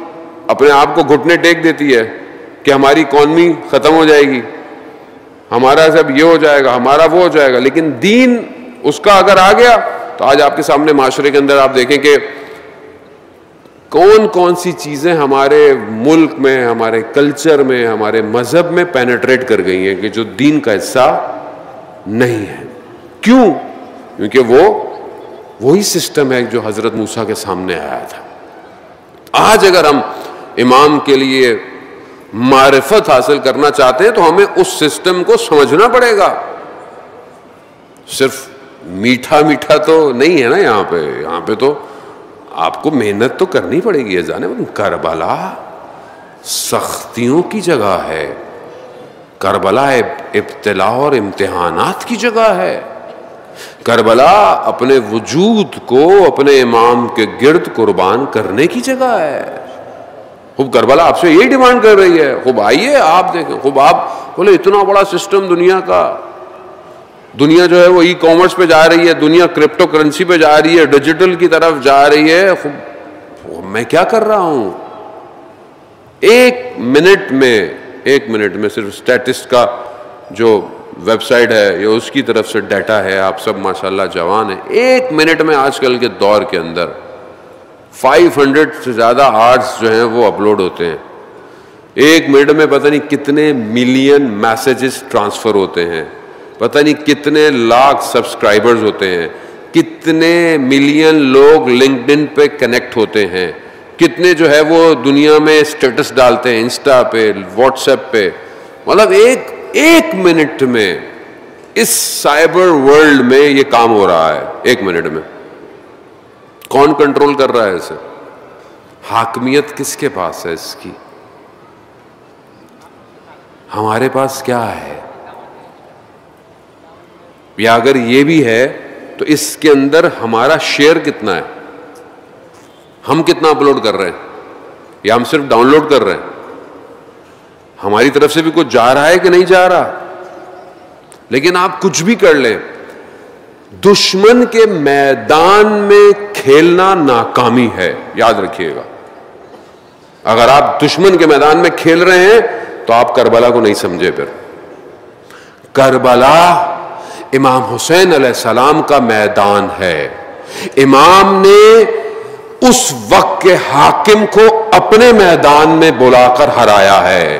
اپنے آپ کو گھٹنے ٹیک دیتی ہے کہ ہماری اکانومی ختم ہو جائے گی، ہمارا سب یہ ہو جائے گا، ہمارا وہ ہو جائے گا. لیکن دین اس کا اگر آ گیا تو آج آپ کے سامنے معاشرے کے اندر آپ دیکھیں کہ کون کون سی چیزیں ہمارے ملک میں، ہمارے کلچر میں، ہمارے مذہب میں پینیٹریٹ کر گئی ہیں کہ جو دین کا حصہ نہیں ہے. کیوں؟ کیونکہ وہی سسٹم ہے جو حضرت موسیٰ کے سامنے آیا تھا. آج اگر ہم امام کے لیے معرفت حاصل کرنا چاہتے ہیں تو ہمیں اس سسٹم کو سمجھنا پڑے گا. صرف میٹھا میٹھا تو نہیں ہے نا. یہاں پہ تو آپ کو محنت تو کرنی پڑے گی. جانے کربلا سختیوں کی جگہ ہے. کربلا ابتلا اور امتحانات کی جگہ ہے. کربلا اپنے وجود کو اپنے امام کے گرد قربان کرنے کی جگہ ہے. خوب کربلا آپ سے یہی ڈیمانڈ کر رہی ہے، خوب آئیے آپ دیکھیں. خوب آپ بولے اتنا بڑا سسٹم دنیا کا، دنیا جو ہے وہ ای کامرس پہ جا رہی ہے، دنیا کرپٹو کرنسی پہ جا رہی ہے، ڈیجیٹل کی طرف جا رہی ہے. خوب میں کیا کر رہا ہوں؟ ایک منٹ میں صرف اسٹیٹسٹ کا جو ویب سائٹ ہے یا اس کی طرف سے ڈیٹا ہے، آپ سب ماشاءاللہ جوان ہیں، 1 منٹ میں آج کل کے دور کے اندر 500 سے زیادہ آرٹس جو ہیں وہ اپلوڈ ہوتے ہیں. 1 منٹ میں پتہ نہیں کتنے ملین میسیجز ٹرانسفر ہوتے ہیں، پتہ نہیں کتنے لاکھ سبسکرائبرز ہوتے ہیں، کتنے ملین لوگ لنکڈ ان پہ کنیکٹ ہوتے ہیں، کتنے جو ہے وہ دنیا میں اسٹیٹس ڈالتے ہیں انسٹا پہ، واٹس ایپ پہ. مطلب ایک منٹ میں اس سائبر ورلڈ میں یہ کام ہو رہا ہے. 1 منٹ میں کون کنٹرول کر رہا ہے اسے؟ حاکمیت کس کے پاس ہے اس کی؟ ہمارے پاس کیا ہے؟ یا اگر یہ بھی ہے تو اس کے اندر ہمارا شیئر کتنا ہے؟ ہم کتنا اپلوڈ کر رہے ہیں یا ہم صرف ڈاؤن لوڈ کر رہے ہیں؟ ہماری طرف سے بھی کچھ جا رہا ہے کہ نہیں جا رہا؟ لیکن آپ کچھ بھی کر لیں، دشمن کے میدان میں کھیلنا ناکامی ہے. یاد رکھیے گا، اگر آپ دشمن کے میدان میں کھیل رہے ہیں تو آپ کربلا کو نہیں سمجھے. پھر کربلا امام حسین علیہ السلام کا میدان ہے. امام نے اس وقت کے حاکم کو اپنے میدان میں بلا کر ہرایا ہے.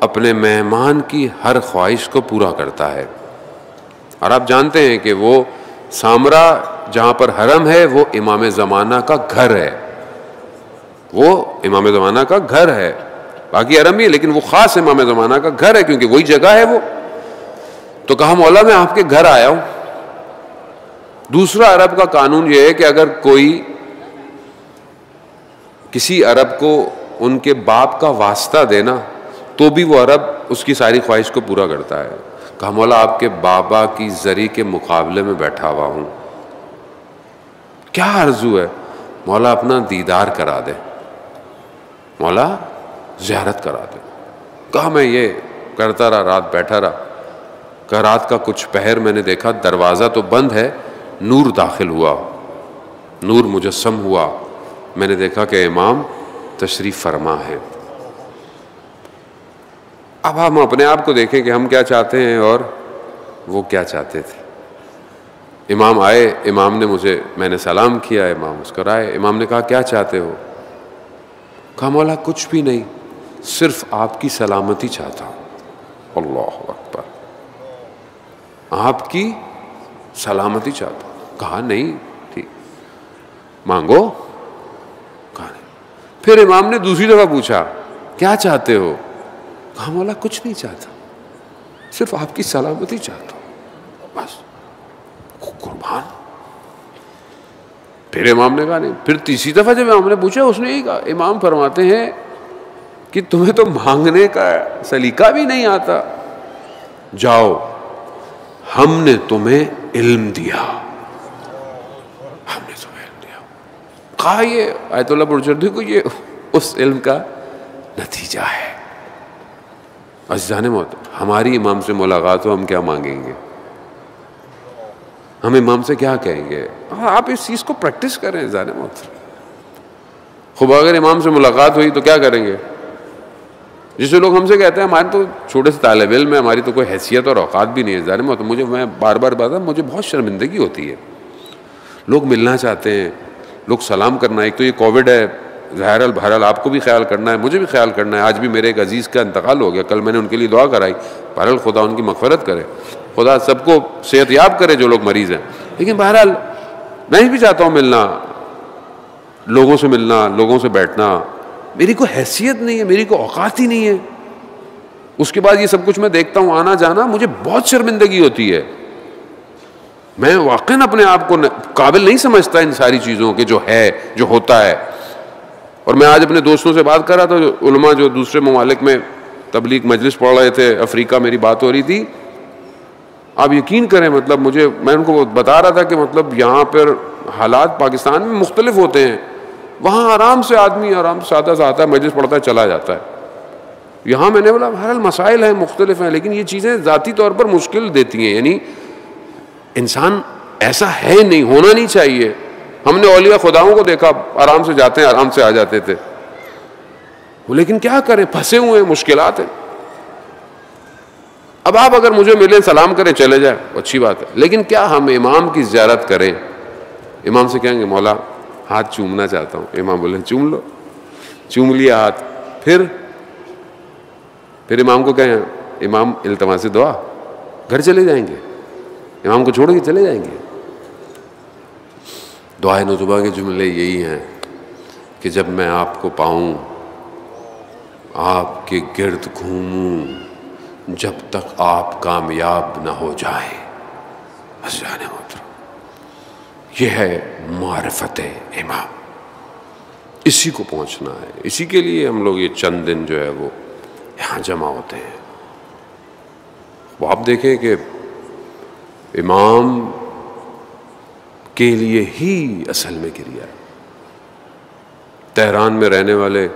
اپنے مہمان کی ہر خواہش کو پورا کرتا ہے. اور آپ جانتے ہیں کہ وہ سامرا جہاں پر حرم ہے وہ امام زمانہ کا گھر ہے، وہ امام زمانہ کا گھر ہے. باقی حرم ہی ہے لیکن وہ خاص امام زمانہ کا گھر ہے کیونکہ وہی جگہ ہے وہ. تو کہا مولا میں آپ کے گھر آیا ہوں. دوسرا عرب کا قانون یہ ہے کہ اگر کوئی کسی عرب کو ان کے باپ کا واسطہ دینا تو بھی وہ عرب اس کی ساری خواہش کو پورا کرتا ہے. کہا مولا آپ کے بابا کی زری کے مقابلے میں بیٹھا ہوا ہوں، کیا آرزو ہے؟ مولا اپنا دیدار کرا دے، مولا زیارت کرا دے. کہا میں یہ کرتا رہا، رات بیٹھا رہا. کہا رات کا کچھ پہر میں نے دیکھا دروازہ تو بند ہے، نور داخل ہوا، نور مجسم ہوا. میں نے دیکھا کہ امام تشریف فرما ہے. اب ہم اپنے آپ کو دیکھیں کہ ہم کیا چاہتے ہیں اور وہ کیا چاہتے تھے. امام آئے، امام نے میں نے سلام کیا، امام مسکرائے. امام نے کہا کیا چاہتے ہو؟ کہا مولا کچھ بھی نہیں، صرف آپ کی سلامتی چاہتا ہوں. اللہ اکبر، آپ کی سلامتی چاہتا ہوں. کہا نہیں ٹھیک مانگو. کہا نہیں. پھر امام نے دوسری دفعہ پوچھا کیا چاہتے ہو؟ کہا مولا کچھ نہیں چاہتا، صرف آپ کی سلامتی چاہتا ہوں بس. قربان. پھر امام نے کہا نہیں. پھر تیسری دفعہ جب امام نے پوچھا اس نے یہی کہا. امام فرماتے ہیں کہ تمہیں تو مانگنے کا سلیقہ بھی نہیں آتا، جاؤ ہم نے تمہیں علم دیا، ہم نے تمہیں علم دیا. کہا یہ آیت اللہ برجردی کو یہ اس علم کا نتیجہ ہے. عزیزان محترم، ہماری امام سے ملاقات ہو ہم کیا مانگیں گے؟ ہم امام سے کیا کہیں گے؟ آپ اس چیز کو پریکٹس کریں عزیزان محترم. خوب اگر امام سے ملاقات ہوئی تو کیا کریں گے؟ جسے لوگ ہم سے کہتے ہیں ہمارے تو چھوٹے سے طالب علم ہے، ہماری تو کوئی حیثیت اور اوقات بھی نہیں ہے. عزیزان محترم میں بار بار بات ہے، مجھے بہت شرمندگی ہوتی ہے. لوگ ملنا چاہتے ہیں، لوگ سلام کرنا. ایک تو یہ کووڈ ہے، ظاہر بہرحال آپ کو بھی خیال کرنا ہے، مجھے بھی خیال کرنا ہے. آج بھی میرے ایک عزیز کا انتقال ہو گیا، کل میں نے ان کے لیے دعا کرائی. بہرحال خدا ان کی مغفرت کرے، خدا سب کو صحت یاب کرے جو لوگ مریض ہیں. لیکن بہرحال میں بھی چاہتا ہوں ملنا، لوگوں سے ملنا، لوگوں سے بیٹھنا. میری کوئی حیثیت نہیں ہے، میری کوئی اوقات ہی نہیں ہے. اس کے بعد یہ سب کچھ میں دیکھتا ہوں آنا جانا، مجھے بہت شرمندگی ہوتی ہے. میں واقعاً اپنے آپ کو قابل نہیں سمجھتا ان ساری چیزوں کے جو ہے، جو ہوتا ہے. اور میں آج اپنے دوستوں سے بات کر رہا تھا، علماء جو دوسرے ممالک میں تبلیغ مجلس پڑھ رہے تھے، افریقہ میری بات ہو رہی تھی. آپ یقین کریں مطلب میں ان کو بتا رہا تھا کہ مطلب یہاں پر حالات پاکستان میں مختلف ہوتے ہیں. وہاں آرام سے آدمی آرام سے سادہ سا آتا ہے، مجلس پڑھتا ہے، چلا جاتا ہے. یہاں میں نے بولا بہرحال مسائل ہیں، مختلف ہیں، لیکن یہ چیزیں ذاتی طور پر مشکل دیتی ہیں. یعنی انسان ایسا ہے نہیں، ہونا نہیں چاہیے. ہم نے اولیاء خداؤں کو دیکھا، آرام سے جاتے ہیں، آرام سے آ جاتے تھے. لیکن کیا کریں، پھنسے ہوئے ہیں، مشکلات ہیں. اب آپ اگر مجھے ملیں، سلام کریں، چلے جائیں، اچھی بات ہے. لیکن کیا ہم امام کی زیارت کریں؟ امام سے کہیں گے مولا ہاتھ چومنا چاہتا ہوں. امام بولیں چوم لو. چوم لیا ہاتھ. پھر امام کو کہیں امام التماس دعا، گھر چلے جائیں گے، امام کو چھوڑ کے چلے جائیں گے. دعائے نصبہ کے جملے یہی ہیں کہ جب میں آپ کو پاؤں، آپ کے گرد گھوموں، جب تک آپ کامیاب نہ ہو جائیں. عزیزان محترم، یہ ہے معرفت امام. اسی کو پہنچنا ہے. اسی کے لیے ہم لوگ یہ چند دن جو ہے وہ یہاں جمع ہوتے ہیں. وہ آپ دیکھیں کہ امام کے لیے ہی اصل میں کریا ہے. تہران میں رہنے والے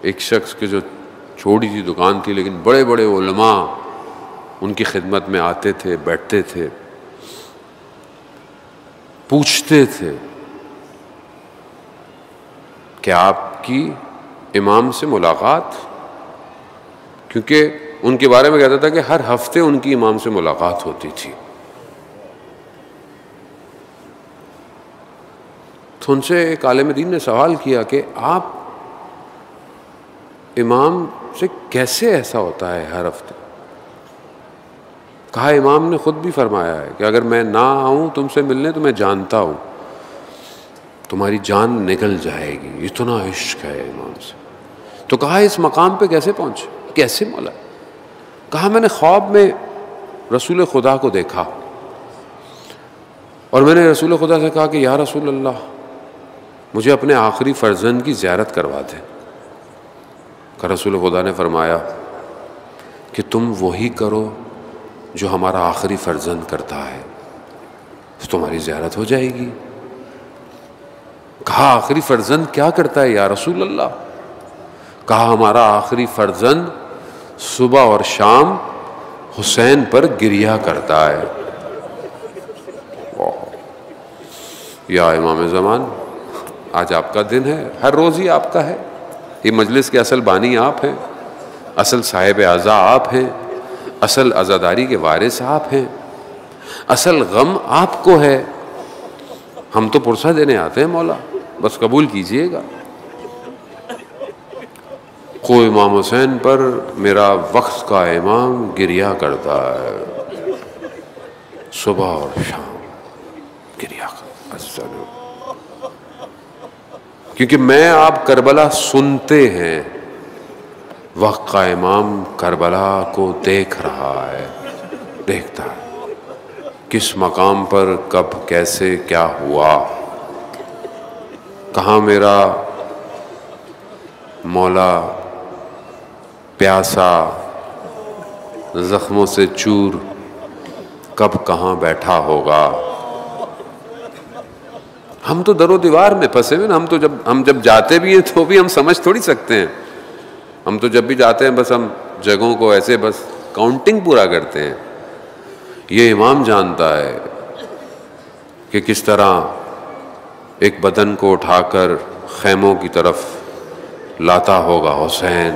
ایک شخص کے جو چھوٹی سی دکان تھی لیکن بڑے بڑے علماء ان کی خدمت میں آتے تھے، بیٹھتے تھے، پوچھتے تھے کہ آپ کی امام سے ملاقات، کیونکہ ان کے بارے میں کہتا تھا کہ ہر ہفتے ان کی امام سے ملاقات ہوتی تھی. تو ان سے ایک عالم دین نے سوال کیا کہ آپ امام سے کیسے ایسا ہوتا ہے ہر ہفتے؟ کہا امام نے خود بھی فرمایا ہے کہ اگر میں نہ آؤں تم سے ملنے تو میں جانتا ہوں تمہاری جان نکل جائے گی، اتنا عشق ہے امام سے۔ تو کہا اس مقام پہ کیسے پہنچے، کیسے مولا؟ کہا میں نے خواب میں رسول خدا کو دیکھا اور میں نے رسول خدا سے کہا کہ یا رسول اللہ مجھے اپنے آخری فرزند کی زیارت کروا دیں۔ کہ رسول خدا نے فرمایا کہ تم وہی کرو جو ہمارا آخری فرزند کرتا ہے، تو تمہاری زیارت ہو جائے گی۔ کہا آخری فرزند کیا کرتا ہے یا رسول اللہ؟ کہا ہمارا آخری فرزند صبح اور شام حسین پر گریہ کرتا ہے۔ یا امام زمان، آج آپ کا دن ہے، ہر روز ہی آپ کا ہے۔ یہ مجلس کے اصل بانی آپ ہیں، اصل صاحب عزا آپ ہیں، اصل عزاداری کے وارث آپ ہیں، اصل غم آپ کو ہے۔ ہم تو پرسہ دینے آتے ہیں مولا، بس قبول کیجئے گا۔ کو امام حسین پر میرا وقت کا امام گریہ کرتا ہے، صبح اور شام گریہ کرتا ہے، کیونکہ میں آپ کربلا سنتے ہیں، وقت کا امام کربلا کو دیکھ رہا ہے، دیکھتا ہے کس مقام پر کب کیسے کیا ہوا، کہاں میرا مولا پیاسا زخموں سے چور کب کہاں بیٹھا ہوگا۔ ہم تو در و دیوار میں پھنسے ہوئے نا، ہم جب جاتے بھی ہیں تو بھی ہم سمجھ تھوڑی سکتے ہیں۔ ہم تو جب بھی جاتے ہیں بس ہم جگہوں کو ایسے بس کاؤنٹنگ پورا کرتے ہیں۔ یہ امام جانتا ہے کہ کس طرح ایک بدن کو اٹھا کر خیموں کی طرف لاتا ہوگا حسین۔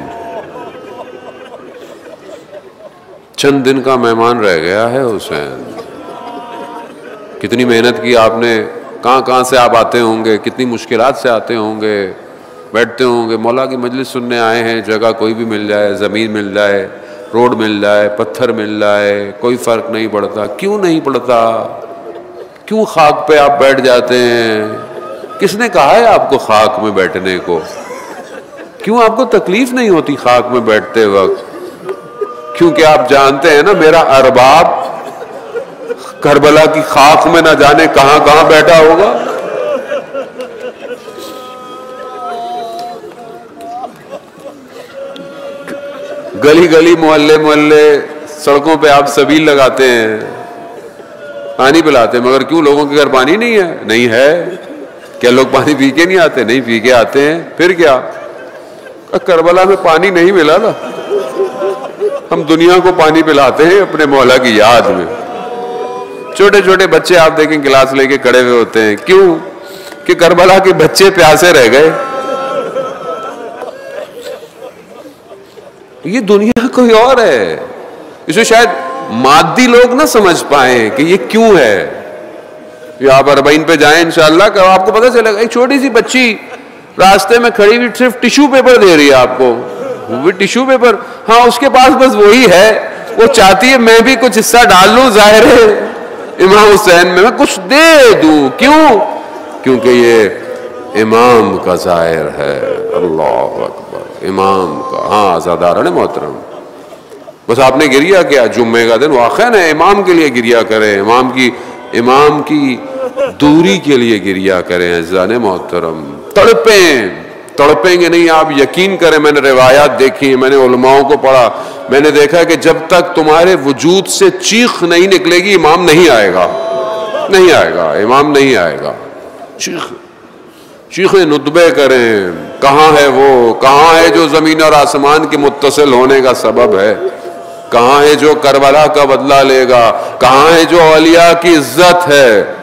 چند دن کا مہمان رہ گیا ہے حسین، کتنی محنت کی آپ نے، کہاں سے آپ آتے ہوں گے، کتنی مشکلات سے آتے ہوں گے، بیٹھتے ہوں گے، مولا کی مجلس سننے آئے ہیں، جگہ کوئی بھی مل جائے، زمین مل جائے، روڈ مل جائے، پتھر مل جائے، کوئی فرق نہیں پڑتا۔ کیوں نہیں پڑتا؟ کیوں خاک پہ آپ بیٹھ جاتے ہیں؟ کس نے کہا ہے آپ کو خاک میں بیٹھنے کو؟ کیوں آپ کو تکلیف نہیں ہوتی خاک میں بیٹھتے وقت؟ کیونکہ آپ جانتے ہیں نا میرا ارباب کربلا کی خاک میں نہ جانے کہاں کہاں بیٹھا ہوگا۔ گلی گلی محلے محلے سڑکوں پہ آپ سبیل لگاتے ہیں، پانی پلاتے ہیں، مگر کیوں لوگوں کے گھر پانی نہیں ہے؟ نہیں ہے۔ کیا لوگ پانی پی کے نہیں آتے؟ نہیں، پی کے آتے ہیں۔ پھر کیا؟ کربلا میں پانی نہیں ملا نا، ہم دنیا کو پانی پلاتے ہیں اپنے مولا کی یاد میں۔ چھوٹے چھوٹے بچے آپ دیکھیں گلاس لے کے کھڑے ہوئے ہوتے ہیں، کیوں؟ کہ کربلا کے بچے پیاسے رہ گئے۔ یہ دنیا کوئی اور ہے، اسے شاید مادی لوگ نہ سمجھ پائیں کہ یہ کیوں ہے۔ یہ آپ اربعین پہ جائیں انشاءاللہ کہ آپ کو پتہ چلے گا، ایک چھوٹی سی بچی راستے میں کھڑی ہوئی صرف ٹیشو پیپر دے رہی ہے آپ کو، وہ بھی ٹیشو پیپر، ہاں اس کے پاس بس وہی ہے، وہ چاہتی ہے میں بھی کچھ حصہ ڈال لوں، ظاہر ہے امام حسین میں کچھ دے دوں۔ کیوں؟ کیونکہ یہ امام کا ظاہر ہے۔ اللہ اکبر، امام کا۔ ہاں عزاداران محترم، بس آپ نے گریہ کیا، جمعے کا دن واقعہ ہے، امام کے لیے گریہ کریں، امام کی دوری کے لیے گریہ کریں۔ عزیزان محترم، تڑپیں گے نہیں آپ، یقین کریں، میں نے روایات دیکھی، میں نے علماءوں کو پڑھا، میں نے دیکھا کہ جب تک تمہارے وجود سے چیخ نہیں نکلے گی امام نہیں آئے گا، نہیں آئے گا، امام نہیں آئے گا۔ چیخیں ندبے کریں، کہاں ہے وہ، کہاں ہے جو زمین اور آسمان کے متصل ہونے کا سبب ہے، کہاں ہے جو کربلا کا بدلہ لے گا، کہاں ہے جو اولیاء کی عزت ہے،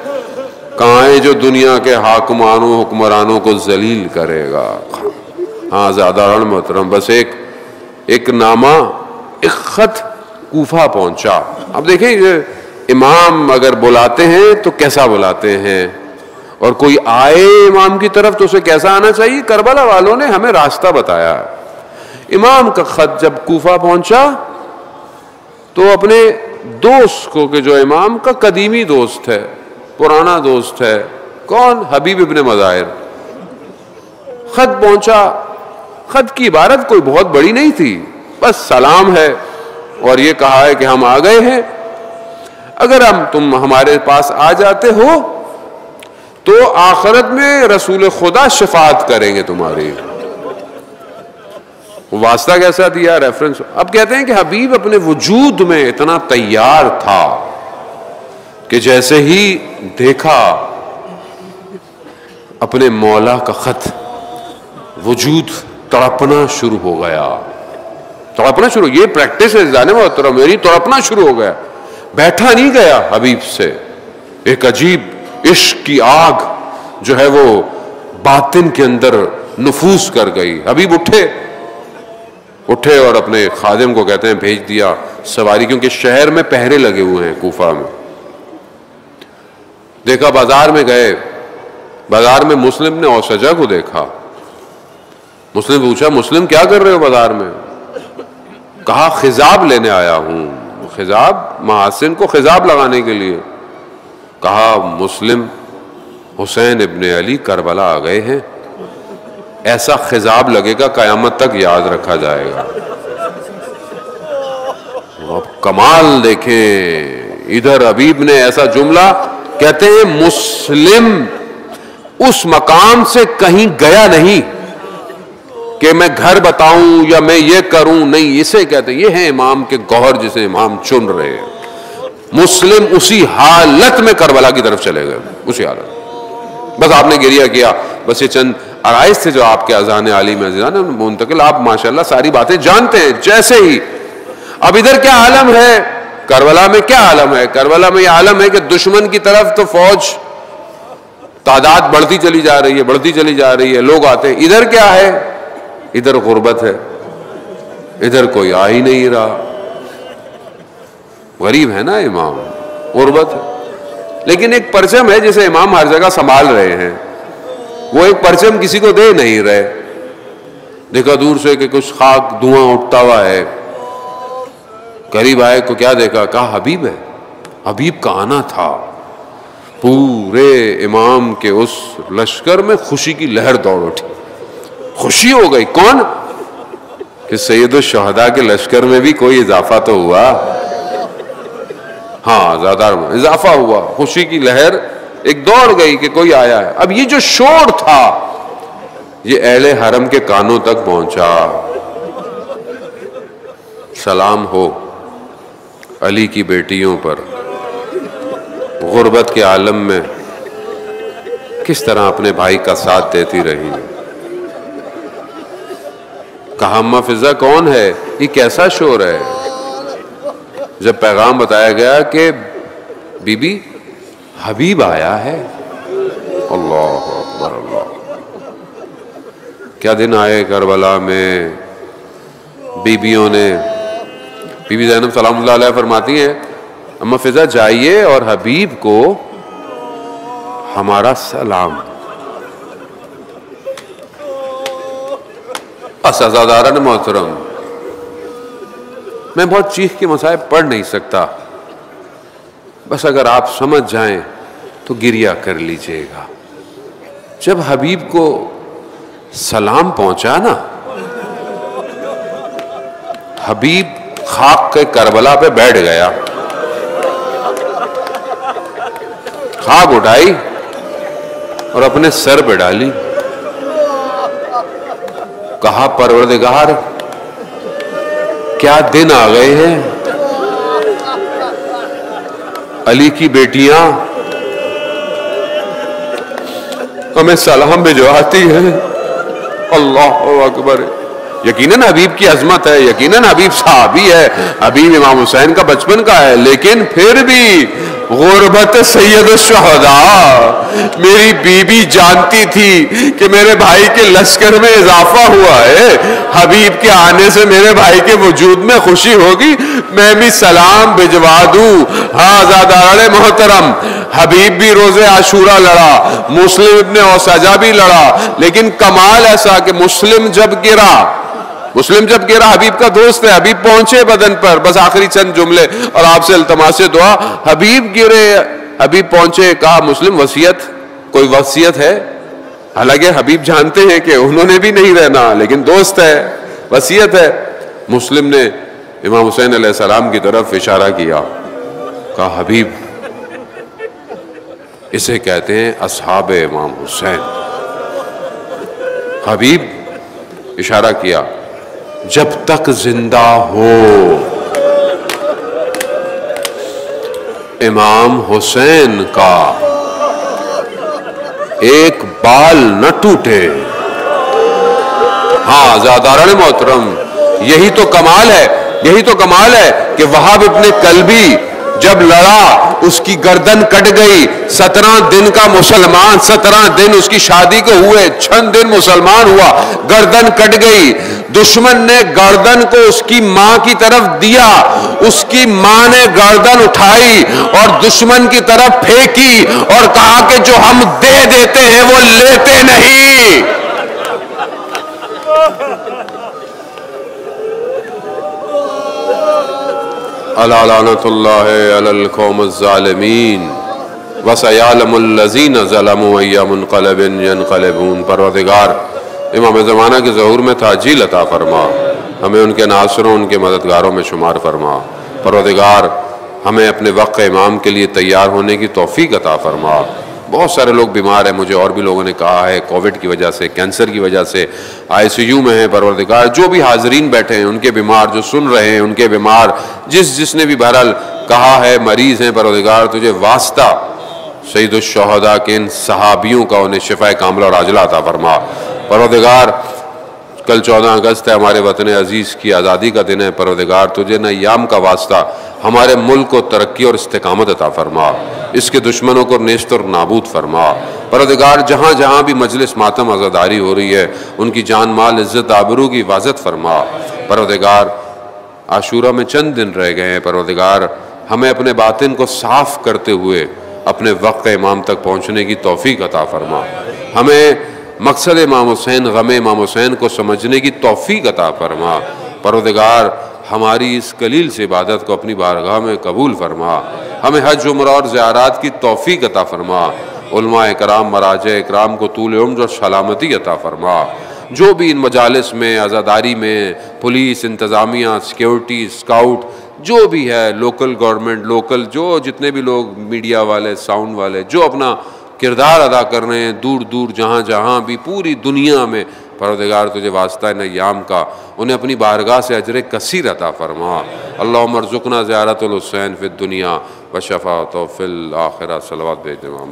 کہاں ہے جو دنیا کے حاکمانوں حکمرانوں کو ذلیل کرے گا۔ ہاں زیادہ محترم، بس ایک نامہ، ایک خط کوفہ پہنچا۔ اب دیکھیں امام اگر بلاتے ہیں تو کیسا بلاتے ہیں، اور کوئی آئے امام کی طرف تو اسے کیسا آنا چاہیے۔ کربلا والوں نے ہمیں راستہ بتایا ہے۔ امام کا خط جب کوفہ پہنچا تو اپنے دوست کو کہ جو امام کا قدیمی دوست ہے، پرانا دوست ہے، کون؟ حبیب ابن مظاہر، خط پہنچا. خط کی عبارت کوئی بہت بڑی نہیں تھی، بس سلام ہے اور یہ کہا ہے کہ ہم آ گئے ہیں، اگر تم ہمارے پاس آ جاتے ہو تو آخرت میں رسول خدا شفاعت کریں گے تمہاری. واسطہ کیسا دیا؟ ریفرنس. اب کہتے ہیں کہ حبیب اپنے وجود میں اتنا تیار تھا کہ جیسے ہی دیکھا اپنے مولا کا خط، وجود تڑپنا شروع ہو گیا. تڑپنا شروع، یہ پریکٹس ہے جانے محترم، میری تڑپنا شروع ہو گیا. بیٹھا نہیں گیا حبیب سے. ایک عجیب عشق کی آگ جو ہے وہ باطن کے اندر نفوذ کر گئی. حبیب اٹھے اور اپنے خادم کو کہتے ہیں بھیج دیا سواری، کیونکہ شہر میں پہرے لگے ہوئے ہیں کوفہ میں. دیکھا بازار میں گئے، بازار میں مسلم نے اوسجہ کو دیکھا. مسلم پوچھا مسلم کیا کر رہے ہو بازار میں؟ کہا خضاب لینے آیا ہوں. خضاب، محاسن کو خضاب لگانے کے لیے. کہا مسلم حسین ابن علی کربلا آ گئے ہیں، ایسا خضاب لگے گا قیامت تک یاد رکھا جائے گا. اب کمال دیکھیں، ادھر حبیب نے ایسا جملہ، کہتے ہیں مسلم اس مقام سے کہیں گیا نہیں کہ میں گھر بتاؤں یا میں یہ کروں، نہیں. اسے کہتے ہیں یہ ہے امام کے گوہر جسے امام چن رہے ہیں. مسلم اسی حالت میں کربلا کی طرف چلے گئے، اسی حالت. بس آپ نے گریہ کیا. بس یہ چند عرائض تھے جو آپ کے اذان عالی میں منتقل. آپ ماشاءاللہ ساری باتیں جانتے ہیں. جیسے ہی اب ادھر کیا عالم ہے، کربلا میں کیا عالم ہے؟ کربلا میں یہ عالم ہے کہ دشمن کی طرف تو فوج تعداد بڑھتی چلی جا رہی ہے، بڑھتی چلی جا رہی ہے، لوگ آتے ہیں. ادھر کیا ہے؟ ادھر غربت ہے، ادھر کوئی آ ہی نہیں رہا. غریب ہے نا امام، غربت ہے. لیکن ایک پرچم ہے جسے امام ہر جگہ سنبھال رہے ہیں. وہ ایک پرچم کسی کو دے نہیں رہے. دیکھا دور سے کہ کچھ خاک دھواں اٹھتا ہوا ہے. قریب آئے کو کیا دیکھا؟ کہا حبیب ہے. حبیب کا آنا تھا. پورے امام کے اس لشکر میں خوشی کی لہر دوڑ اٹھی. خوشی ہو گئی. کون؟ کہ سید الشہداء کے لشکر میں بھی کوئی اضافہ تو ہوا. ہاں زیادہ اضافہ ہوا. خوشی کی لہر ایک دوڑ گئی کہ کوئی آیا ہے. اب یہ جو شور تھا یہ اہل حرم کے کانوں تک پہنچا. سلام ہو علی کی بیٹیوں پر، غربت کے عالم میں کس طرح اپنے بھائی کا ساتھ دیتی رہی. کہا اماں فضہ کون ہے؟ یہ کیسا شور ہے؟ جب پیغام بتایا گیا کہ بی بی حبیب آیا ہے. اللہ اکبر اللہ. کیا دن آئے کربلا میں. بیویوں نے، بی بی زینب سلام اللہ علیہ فرماتی ہیں اماں فضہ جائیے اور حبیب کو ہمارا سلام. اساتذہ محترم، میں بہت چیخ کے مصائب پڑھ نہیں سکتا، بس اگر آپ سمجھ جائیں تو گریہ کر لیجئے گا. جب حبیب کو سلام پہنچا نا، حبیب خاک کے کربلا پہ بیٹھ گیا. خاک اٹھائی اور اپنے سر پہ ڈالی. کہا پروردگار کیا دن آ گئے ہیں. علی کی بیٹیاں ہمیں سلام بھجواتی ہیں. اللہ اکبر. یقیناً حبیب کی عظمت ہے، یقیناً حبیب صحابی ہے، حبیب امام حسین کا بچپن کا ہے، لیکن پھر بھی غربت سید الشہداء. میری بیوی جانتی تھی کہ میرے بھائی کے لشکر میں اضافہ ہوا ہے، حبیب کے آنے سے میرے بھائی کے وجود میں خوشی ہوگی، میں بھی سلام بھجوا دوں. ہاں زاداران محترم، حبیب بھی روزے عاشورہ لڑا، مسلم ابن اوسجہ بھی لڑا، لیکن کمال ایسا کہ مسلم جب گرا، مسلم جب گرا حبیب کا دوست ہے، حبیب پہنچے بدن پر، بس آخری چند جملے اور آپ سے التماس دعا. حبیب گرے، حبیب پہنچے، کہا مسلم وصیت، کوئی وصیت ہے؟ حالانکہ حبیب جانتے ہیں کہ انہوں نے بھی نہیں رہنا، لیکن دوست ہے، وصیت ہے. مسلم نے امام حسین علیہ السلام کی طرف اشارہ کیا، کہا حبیب اسے کہتے ہیں اصحاب امام حسین. حبیب اشارہ کیا، جب تک زندہ ہو امام حسین کا ایک بال نہ ٹوٹے. ہاں زاداران محترم، یہی تو کمال ہے، یہی تو کمال ہے کہ وہاب ابن کلبی جب لڑا اس کی گردن کٹ گئی. 17 دن کا مسلمان، 17 دن اس کی شادی کو ہوئے، 6 دن مسلمان ہوا، گردن کٹ گئی. دشمن نے گردن کو اس کی ماں کی طرف دیا، اس کی ماں نے گردن اٹھائی اور دشمن کی طرف پھینکی اور کہا کہ جو ہم دے دیتے ہیں وہ لیتے نہیں. الا لعنۃ اللہ علی القوم الظالمین وسیعلم الذین ظلموا ای منقلب ینقلبون. پروردگار امام زمانہ کے ظہور میں تعجیل عطا فرما، ہمیں ان کے ناصروں، ان کے مددگاروں میں شمار فرما. پروردگار ہمیں اپنے وقت امام کے لیے تیار ہونے کی توفیق عطا فرما. بہت سارے لوگ بیمار ہیں، مجھے اور بھی لوگوں نے کہا ہے، کووڈ کی وجہ سے، کینسر کی وجہ سے ICU میں ہیں. پروردگار جو بھی حاضرین بیٹھے ہیں ان کے بیمار، جو سن رہے ہیں ان کے بیمار، جس نے بھی بہرحال کہا ہے مریض ہیں، پروردگار تجھے واسطہ سید الشہداء کے ان صحابیوں کا انہیں شفا کاملہ اور عاجلہ عطا فرما. پروردگار کل 14 اگست ہے، ہمارے وطن عزیز کی آزادی کا دن ہے. پروردگار تجھے نہ ایام کا واسطہ ہمارے ملک کو ترقی اور استقامت عطا فرما، اس کے دشمنوں کو نیست اور نابود فرما. پروردگار جہاں جہاں بھی مجلس ماتم عزاداری ہو رہی ہے ان کی جان مال عزت آبرو کی حفاظت فرما. پروردگار عاشورہ میں چند دن رہ گئے ہیں، پروردگار ہمیں اپنے باطن کو صاف کرتے ہوئے اپنے وقت امام تک پہنچنے کی توفیق عطا فرما. ہمیں مقصد امام حسین، غم امام حسین کو سمجھنے کی توفیق عطا فرما. پروردگار ہماری اس قلیل سے عبادت کو اپنی بارگاہ میں قبول فرما. ہمیں حج عمرہ اور زیارات کی توفیق عطا فرما. علماء اکرام، مراجع اکرام کو طول عمر اور سلامتی عطا فرما. جو بھی ان مجالس میں، عزاداری میں، پولیس، انتظامیہ، سیکیورٹی، اسکاؤٹ، جو بھی ہے، لوکل گورنمنٹ، لوکل جو جتنے بھی لوگ، میڈیا والے، ساؤنڈ والے، جو اپنا کردار ادا کر رہے ہیں دور دور جہاں جہاں بھی پوری دنیا میں، پروردگار تجھے واسطہ ان ایام کا انہیں اپنی بارگاہ سے اجر کثیر عطا فرما. اللہم ارزقنا زیارت الحسین فی الدنیا و شفاعتہ فی الآخرہ. صلوات بھیج امام.